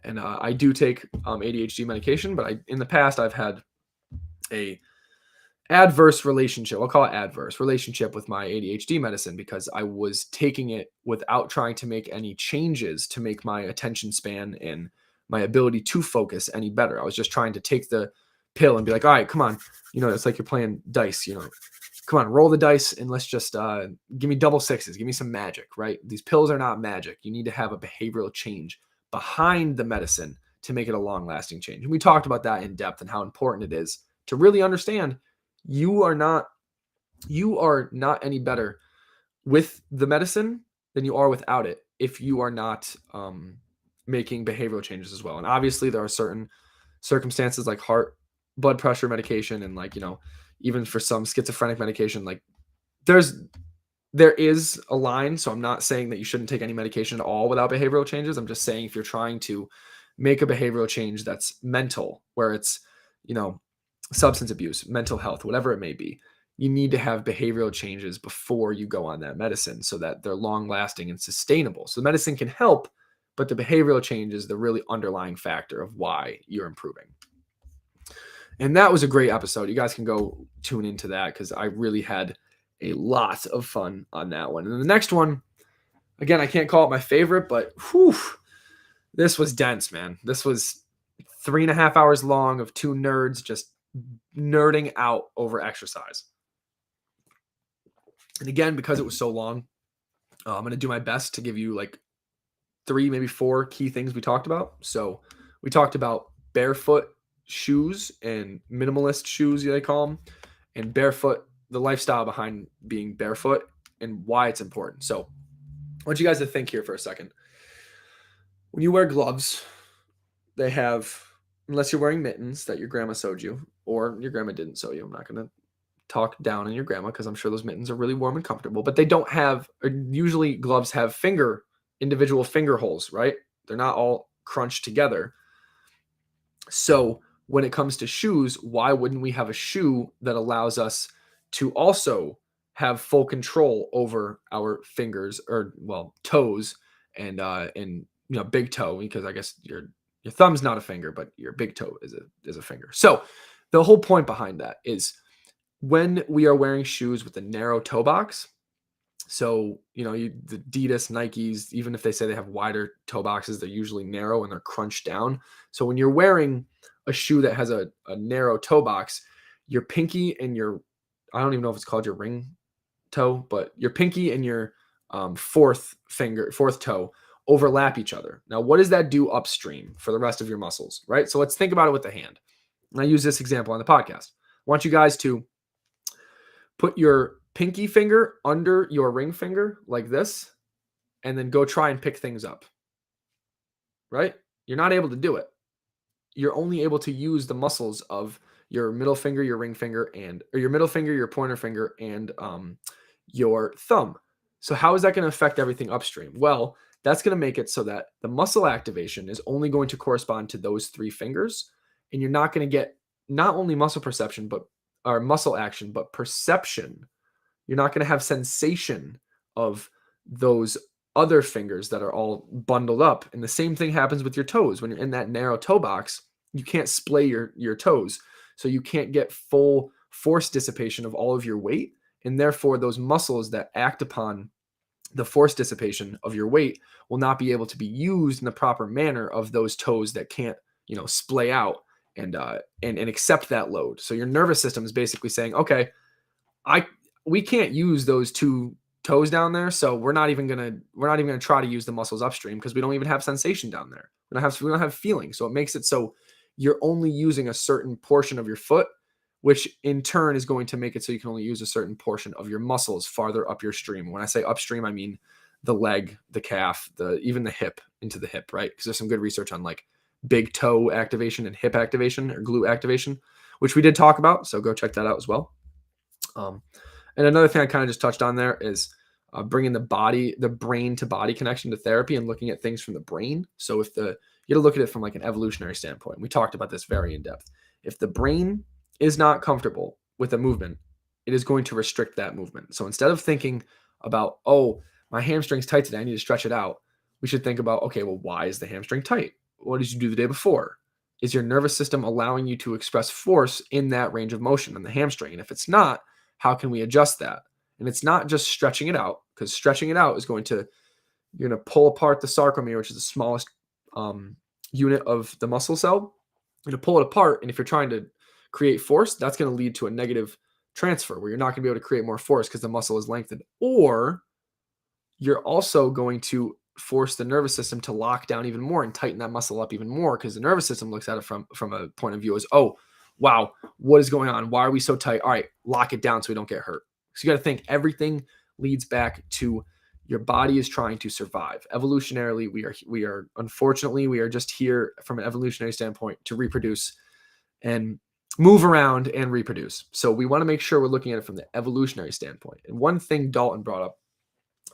and I do take ADHD medication, but in the past, I've had a adverse relationship. I'll call it adverse relationship with my ADHD medicine because I was taking it without trying to make any changes to make my attention span and my ability to focus any better. I was just trying to take the pill and be like, all right, come on. It's like you're playing dice, come on, roll the dice and let's just give me double sixes. Give me some magic, right? These pills are not magic. You need to have a behavioral change behind the medicine to make it a long lasting change. And we talked about that in depth and how important it is to really understand you are not any better with the medicine than you are without it if you are not making behavioral changes as well. And obviously there are certain circumstances like heart blood pressure medication and even for some schizophrenic medication, like there is a line. So I'm not saying that you shouldn't take any medication at all without behavioral changes. I'm just saying if you're trying to make a behavioral change that's mental, where it's substance abuse, mental health, whatever it may be, you need to have behavioral changes before you go on that medicine so that they're long lasting and sustainable. So the medicine can help, but the behavioral change is the really underlying factor of why you're improving. And that was a great episode. You guys can go tune into that because I really had a lot of fun on that one. And the next one, again, I can't call it my favorite, but this was dense, man. This was 3.5 hours long of two nerds just nerding out over exercise. And again, because it was so long, I'm going to do my best to give you like 3, maybe 4 key things we talked about. So we talked about barefoot shoes and minimalist shoes, they call them, and barefoot, the lifestyle behind being barefoot and why it's important. So I want you guys to think here for a second. When you wear gloves, they have, unless you're wearing mittens that your grandma sewed you or your grandma didn't sew you. I'm not going to talk down on your grandma because I'm sure those mittens are really warm and comfortable, but they don't have, usually gloves have individual finger holes, right? They're not all crunched together. So when it comes to shoes, why wouldn't we have a shoe that allows us to also have full control over our fingers or toes and big toe, because I guess your thumb's not a finger, but your big toe is a finger. So the whole point behind that is when we are wearing shoes with a narrow toe box, so the Adidas, Nikes, even if they say they have wider toe boxes, they're usually narrow and they're crunched down. So when you're wearing a shoe that has a narrow toe box, your pinky and I don't even know if it's called your ring toe, but your pinky and your fourth toe overlap each other. Now, what does that do upstream for the rest of your muscles, right? So let's think about it with the hand. And I use this example on the podcast. I want you guys to put your pinky finger under your ring finger like this, and then go try and pick things up, right? You're not able to do it. You're only able to use the muscles of your middle finger, your ring finger, or your middle finger, your pointer finger, and your thumb. So how is that going to affect everything upstream? Well, that's going to make it so that the muscle activation is only going to correspond to those 3 fingers, and you're not going to get not only muscle perception, or muscle action, but perception. You're not going to have sensation of those other fingers that are all bundled up. And the same thing happens with your toes. When you're in that narrow toe box, you can't splay your toes. So you can't get full force dissipation of all of your weight. And therefore, those muscles that act upon the force dissipation of your weight will not be able to be used in the proper manner of those toes that can't, splay out and accept that load. So your nervous system is basically saying, okay, we can't use those 2 toes down there, so we're not even gonna try to use the muscles upstream because we don't even have sensation down there. We don't have feeling. So it makes it so you're only using a certain portion of your foot, which in turn is going to make it so you can only use a certain portion of your muscles farther up your stream. When I say upstream, I mean the leg, the calf, even the hip, into the hip, right? Because there's some good research on like big toe activation and hip activation or glute activation, which we did talk about. So go check that out as well. And another thing I kind of just touched on there is bringing the brain to body connection to therapy and looking at things from the brain. So you got to look at it from like an evolutionary standpoint. We talked about this very in depth. If the brain is not comfortable with a movement, it is going to restrict that movement. So instead of thinking about, oh, my hamstring's tight today, I need to stretch it out, we should think about, okay, well, why is the hamstring tight? What did you do the day before? is your nervous system allowing you to express force in that range of motion on the hamstring? And if it's not, how can we adjust that? And it's not just stretching it out, because stretching it out is you're going to pull apart the sarcomere, which is the smallest unit of the muscle cell. You're going to pull it apart. And if you're trying to create force, that's going to lead to a negative transfer where you're not going to be able to create more force because the muscle is lengthened. Or you're also going to force the nervous system to lock down even more and tighten that muscle up even more, because the nervous system looks at it from a point of view as, oh, wow, what is going on? Why are we so tight? All right, lock it down so we don't get hurt. So you got to think everything leads back to your body is trying to survive. Evolutionarily, we are unfortunately, we are just here from an evolutionary standpoint to reproduce and move around and reproduce. So we want to make sure we're looking at it from the evolutionary standpoint. And one thing Dalton brought up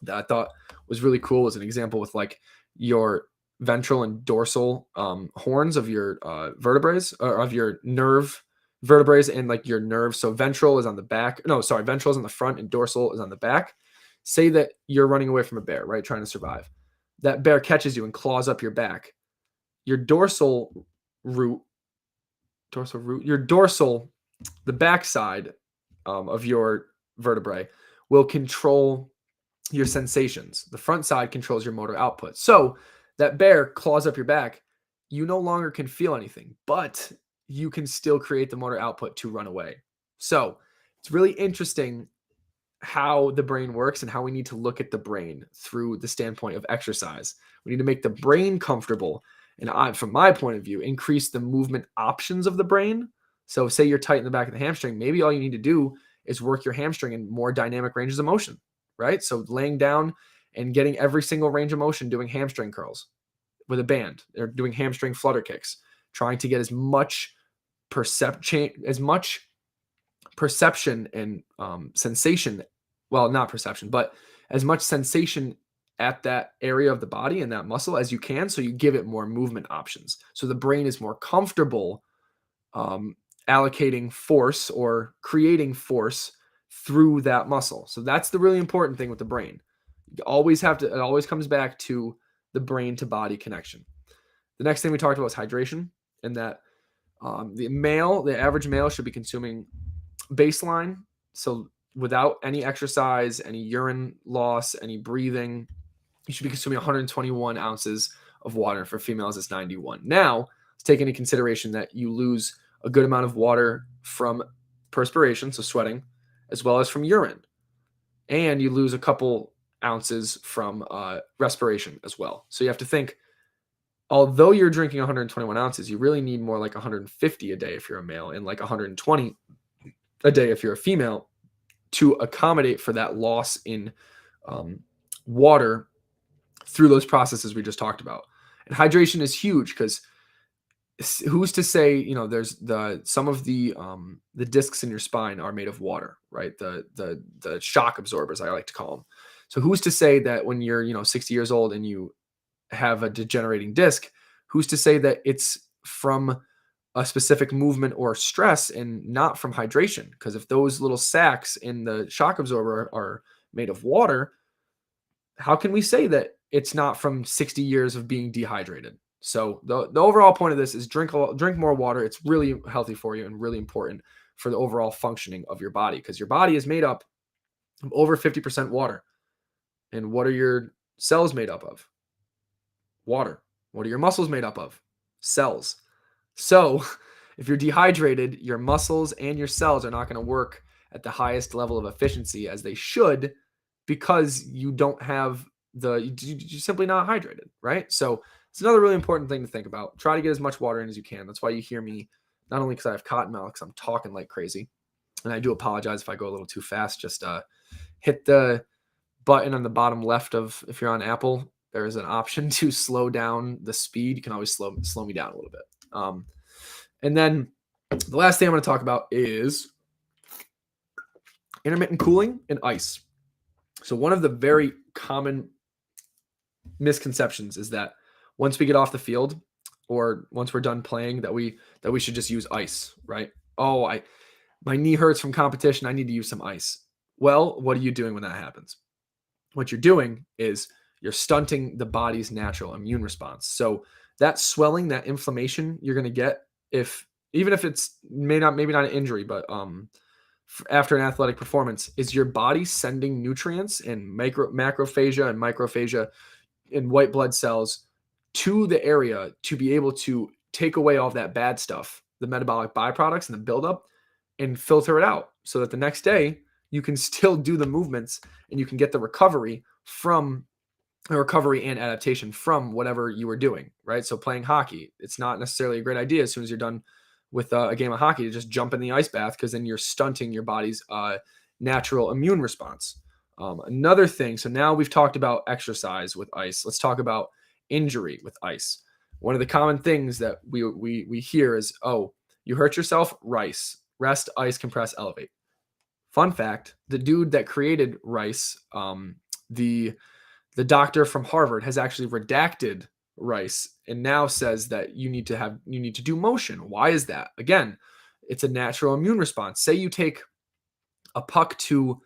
that I thought was really cool was an example with like your ventral and dorsal horns of your vertebrae, or of your nerve vertebrae, and like your nerves. So ventral is on the back. No, sorry, ventral is on the front and dorsal is on the back. Say that you're running away from a bear, right? Trying to survive. That bear catches you and claws up your back. Your dorsal root, the backside of your vertebrae will control your sensations. The front side controls your motor output. So that bear claws up your back. You no longer can feel anything, but you can still create the motor output to run away. So it's really interesting how the brain works and how we need to look at the brain through the standpoint of exercise. We need to make the brain comfortable. And from my point of view, increase the movement options of the brain. So say you're tight in the back of the hamstring, maybe all you need to do is work your hamstring in more dynamic ranges of motion, right? So laying down and getting every single range of motion, doing hamstring curls with a band, or doing hamstring flutter kicks, trying to get as much perception and sensation, well, not perception, but as much sensation at that area of the body and that muscle as you can, so you give it more movement options. So the brain is more comfortable allocating force or creating force through that muscle. So that's the really important thing with the brain. You always have to, it always comes back to the brain to body connection. The next thing we talked about was hydration, and that the average male should be consuming baseline. So without any exercise, any urine loss, any breathing, you should be consuming 121 ounces of water. For females, it's 91. Now, let's take into consideration that you lose a good amount of water from perspiration, so sweating, as well as from urine. And you lose a couple ounces from respiration as well. So you have to think, although you're drinking 121 ounces, you really need more like 150 a day if you're a male, and like 120 a day if you're a female, to accommodate for that loss in water through those processes we just talked about. And hydration is huge, because who's to say, there's some of the discs in your spine are made of water, right? The shock absorbers, I like to call them. So who's to say that when you're 60 years old and you have a degenerating disc, who's to say that it's from a specific movement or stress and not from hydration? Because if those little sacs in the shock absorber are made of water, how can we say that it's not from 60 years of being dehydrated? So the overall point of this is drink more water. It's really healthy for you and really important for the overall functioning of your body, because your body is made up of over 50% water. And what are your cells made up of? Water. What are your muscles made up of? Cells. So if you're dehydrated, your muscles and your cells are not going to work at the highest level of efficiency as they should, because you don't have you're simply not hydrated, right? So it's another really important thing to think about. Try to get as much water in as you can. That's why you hear me, not only because I have cotton mouth, because I'm talking like crazy. And I do apologize if I go a little too fast. Just hit the button on the bottom left of, if you're on Apple, there is an option to slow down the speed. You can always slow me down a little bit. And then the last thing I'm going to talk about is intermittent cooling and ice. So one of the very common misconceptions is that once we get off the field, or once we're done playing, that we should just use ice, right? Oh, my knee hurts from competition, I need to use some ice. Well, what are you doing when that happens? What you're doing is you're stunting the body's natural immune response. So that swelling, that inflammation you're going to get even if it's maybe not an injury, but after an athletic performance, is your body sending nutrients and macrophagia and microphagia and white blood cells to the area to be able to take away all of that bad stuff, the metabolic byproducts and the buildup, and filter it out so that the next day you can still do the movements and you can get the recovery and adaptation from whatever you were doing, right? So playing hockey, it's not necessarily a great idea as soon as you're done with a game of hockey to just jump in the ice bath, because then you're stunting your body's natural immune response. Another thing, so now we've talked about exercise with ice. Let's talk about injury with ice. One of the common things that we hear is, oh, you hurt yourself, rest, ice, compress, elevate. Fun fact, the dude that created rice, the doctor from Harvard, has actually redacted rice and now says that you need to do motion. Why is that? Again, it's a natural immune response. Say you take a puck to,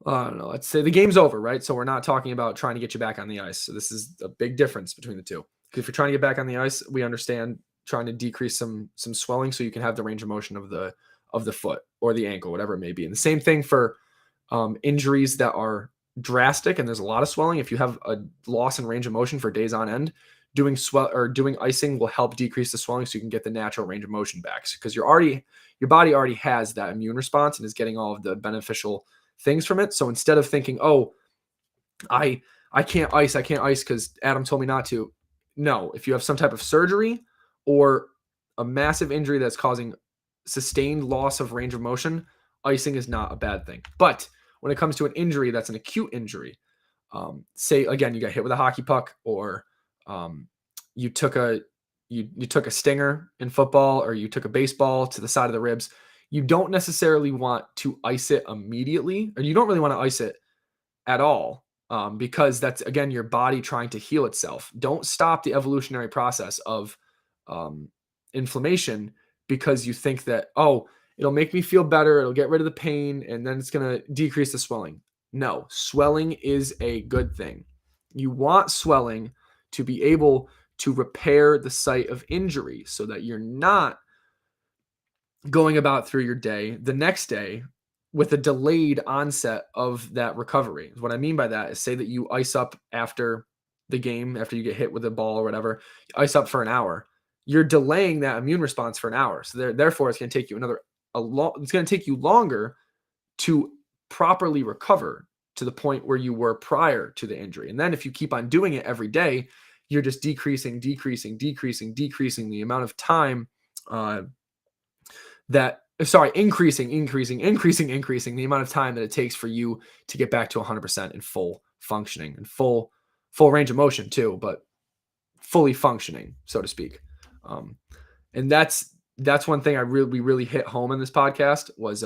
I don't know, let's say the game's over, right? So we're not talking about trying to get you back on the ice. So this is a big difference between the two. Because if you're trying to get back on the ice, we understand trying to decrease some swelling so you can have the range of motion of the foot or the ankle, whatever it may be. And the same thing for injuries that are drastic and there's a lot of swelling. If you have a loss in range of motion for days on end, doing icing will help decrease the swelling so you can get the natural range of motion back, because your body already has that immune response and is getting all of the beneficial things from it. So instead of thinking, oh, I can't ice because Adam told me not to. No, if you have some type of surgery or a massive injury that's causing sustained loss of range of motion, icing is not a bad thing. But when it comes to an injury that's an acute injury, say again you got hit with a hockey puck, or you took a stinger in football, or you took a baseball to the side of the ribs, you don't necessarily want to ice it immediately, or you don't really want to ice it at all, because that's, again, your body trying to heal itself. Don't stop the evolutionary process of inflammation because you think that, oh, it'll make me feel better, it'll get rid of the pain, and then it's going to decrease the swelling. No, swelling is a good thing. You want swelling to be able to repair the site of injury so that you're not going about through your day the next day with a delayed onset of that recovery. What I mean by that is, say that you ice up after the game, after you get hit with a ball or whatever, you ice up for an hour. You're delaying that immune response for an hour. So therefore, it's going to take you it's going to take you longer to properly recover to the point where you were prior to the injury. And then if you keep on doing it every day, you're just decreasing the amount of time increasing the amount of time that it takes for you to get back to 100% in full functioning and full range of motion too, but fully functioning, so to speak. And that's one thing we really hit home in this podcast was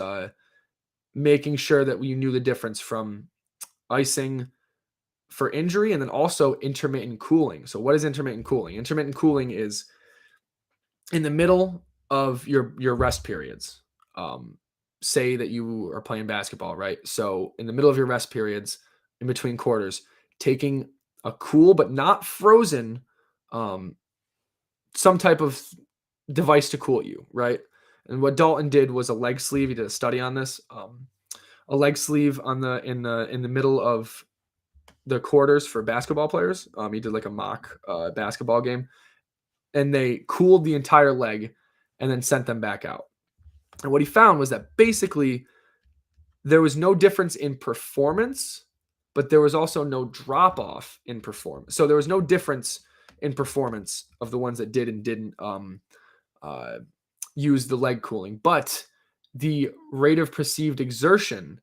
making sure that we knew the difference from icing for injury and then also intermittent cooling. So what is intermittent cooling? Intermittent cooling is in the middle of your rest periods. Say that you are playing basketball, right? So in the middle of your rest periods, in between quarters, taking a cool but not frozen, some type of device to cool you, right? And what Dalton did was a leg sleeve. He did a study on this. A leg sleeve in the middle of the quarters for basketball players. He did like a mock basketball game, and they cooled the entire leg and then sent them back out. And what he found was that basically there was no difference in performance, but there was also no drop off in performance. So there was no difference in performance of the ones that did and didn't use the leg cooling, but the rate of perceived exertion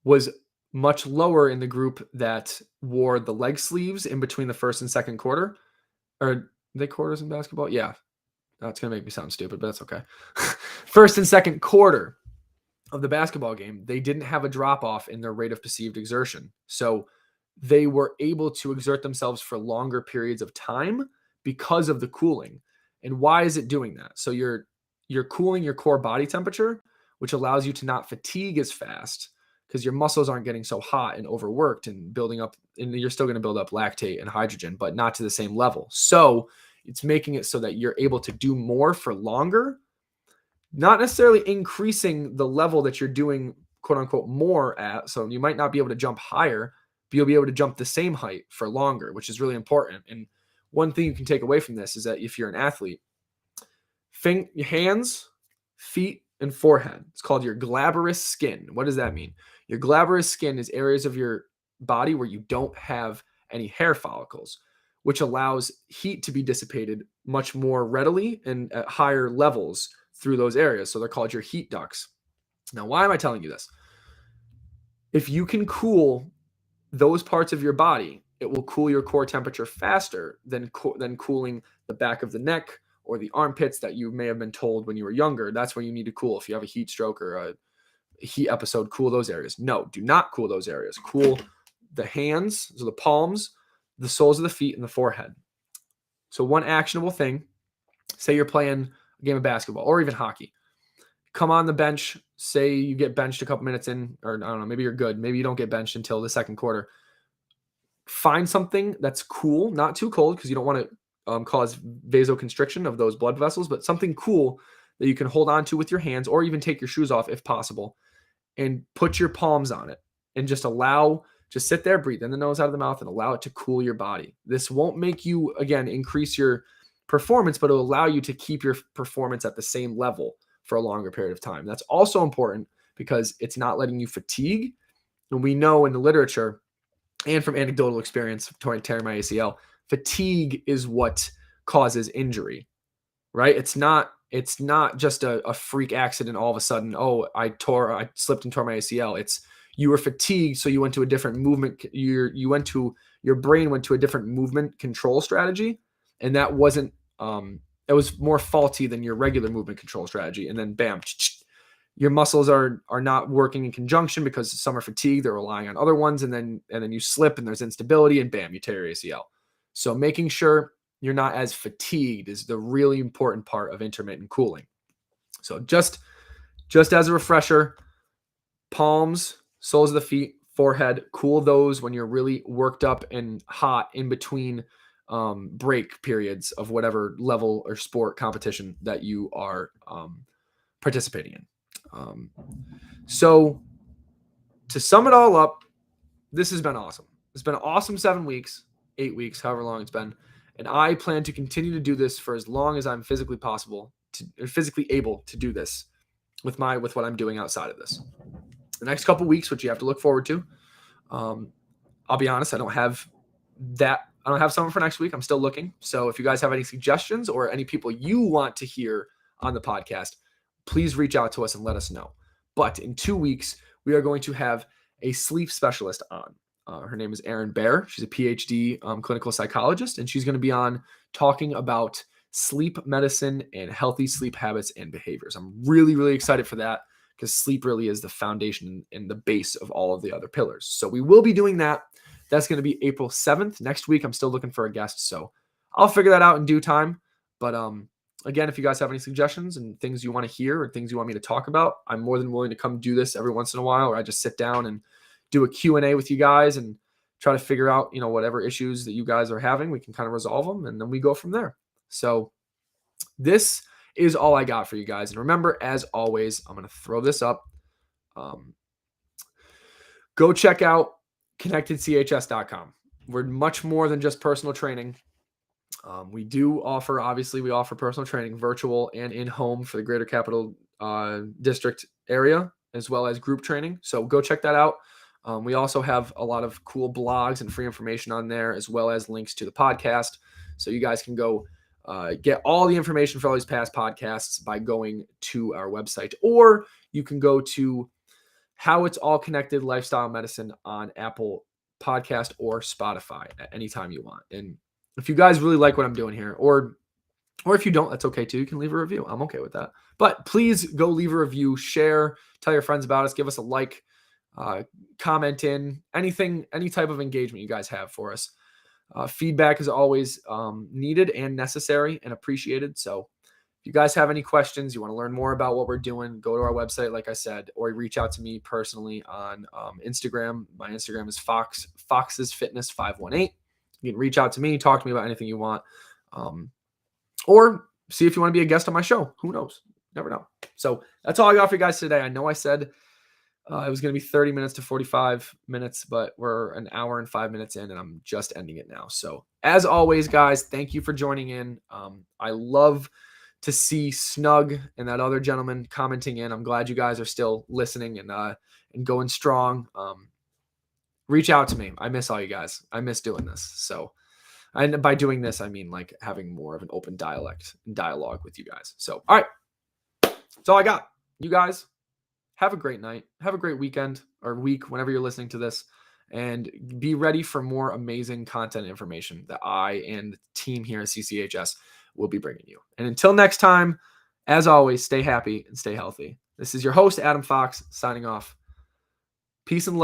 was much lower in the group that wore the leg sleeves in between the first and second quarter. Or are they quarters in basketball? Yeah. That's going to make me sound stupid, but that's okay. First and second quarter of the basketball game, they didn't have a drop off in their rate of perceived exertion. So they were able to exert themselves for longer periods of time because of the cooling. And why is it doing that? So you're cooling your core body temperature, which allows you to not fatigue as fast because your muscles aren't getting so hot and overworked and building up, and you're still going to build up lactate and hydrogen, but not to the same level. So It's making it so that you're able to do more for longer, not necessarily increasing the level that you're doing quote unquote more at. So you might not be able to jump higher, but you'll be able to jump the same height for longer, which is really important. And one thing you can take away from this is that if you're an athlete, hands, feet, and forehead, it's called your glabrous skin. What does that mean? Your glabrous skin is areas of your body where you don't have any hair follicles, which allows heat to be dissipated much more readily and at higher levels through those areas. So they're called your heat ducts. Now, why am I telling you this? If you can cool those parts of your body, it will cool your core temperature faster than cooling the back of the neck or the armpits that you may have been told when you were younger. That's where you need to cool. If you have a heat stroke or a heat episode, cool those areas. No, do not cool those areas. Cool the hands, so the palms, the soles of the feet, and the forehead. So one actionable thing, say you're playing a game of basketball or even hockey. Come on the bench, say you get benched a couple minutes in, or I don't know, maybe you're good. Maybe you don't get benched until the second quarter. Find something that's cool, not too cold because you don't want to cause vasoconstriction of those blood vessels, but something cool that you can hold on to with your hands or even take your shoes off if possible and put your palms on it and just sit there, breathe in the nose, out of the mouth, and allow it to cool your body. This won't make you, again, increase your performance, but it'll allow you to keep your performance at the same level for a longer period of time. That's also important because it's not letting you fatigue. And we know in the literature and from anecdotal experience, tearing my ACL, fatigue is what causes injury, right? It's not just a freak accident all of a sudden. Oh, I slipped and tore my ACL. It's you were fatigued, so you went to a different movement. Your brain went to a different movement control strategy, and that wasn't it was more faulty than your regular movement control strategy. And then bam, your muscles are not working in conjunction because some are fatigued, they're relying on other ones, and then you slip and there's instability, and bam, you tear your ACL. So making sure you're not as fatigued is the really important part of intermittent cooling. So just as a refresher, palms, soles of the feet, forehead, cool those when you're really worked up and hot in between break periods of whatever level or sport competition that you are participating in. So to sum it all up, this has been awesome. It's been an awesome 7 weeks, 8 weeks, however long it's been. And I plan to continue to do this for as long as I'm physically able to do this with what I'm doing outside of this. The next couple weeks, which you have to look forward to. I'll be honest, I don't have someone for next week. I'm still looking. So if you guys have any suggestions or any people you want to hear on the podcast, please reach out to us and let us know. But in 2 weeks, we are going to have a sleep specialist on. Her name is Erin Bear. She's a PhD clinical psychologist, and she's going to be on talking about sleep medicine and healthy sleep habits and behaviors. I'm really, really excited for that because sleep really is the foundation and the base of all of the other pillars. So we will be doing that. That's going to be April 7th. Next week, I'm still looking for a guest, so I'll figure that out in due time. But again, if you guys have any suggestions and things you want to hear or things you want me to talk about, I'm more than willing to come do this every once in a while, or I just sit down and do a Q&A with you guys and try to figure out, whatever issues that you guys are having, we can kind of resolve them, and then we go from there. So this is all I got for you guys. And remember, as always, I'm going to throw this up. Go check out connectedchs.com. We're much more than just personal training. We offer personal training, virtual and in-home for the Greater Capital District area, as well as group training. So go check that out. We also have a lot of cool blogs and free information on there, as well as links to the podcast. So you guys can go get all the information for all these past podcasts by going to our website, or you can go to How It's All Connected Lifestyle Medicine on Apple Podcast or Spotify at any time you want. And if you guys really like what I'm doing here, or if you don't, that's okay too. You can leave a review. I'm okay with that. But please go leave a review, share, tell your friends about us, give us a like, comment in, anything, any type of engagement you guys have for us. Feedback is always needed and necessary and appreciated. So if you guys have any questions, you want to learn more about what we're doing, go to our website, like I said, or reach out to me personally on Instagram. My Instagram is Fox's Fitness 518. You can reach out to me, talk to me about anything you want. or see if you want to be a guest on my show. Who knows? Never know. So that's all I got for you guys today. I know I said it was going to be 30 minutes to 45 minutes, but we're an hour and 5 minutes in, and I'm just ending it now. So as always, guys, thank you for joining in. I love to see Snug and that other gentleman commenting in. I'm glad you guys are still listening and going strong. Reach out to me. I miss all you guys. I miss doing this. So, and by doing this, I mean like having more of an open dialogue with you guys. So, all right, that's all I got. You guys have a great night. Have a great weekend or week whenever you're listening to this, and be ready for more amazing content information that I and the team here at CCHS will be bringing you. And until next time, as always, stay happy and stay healthy. This is your host, Adam Fox, signing off. Peace and love.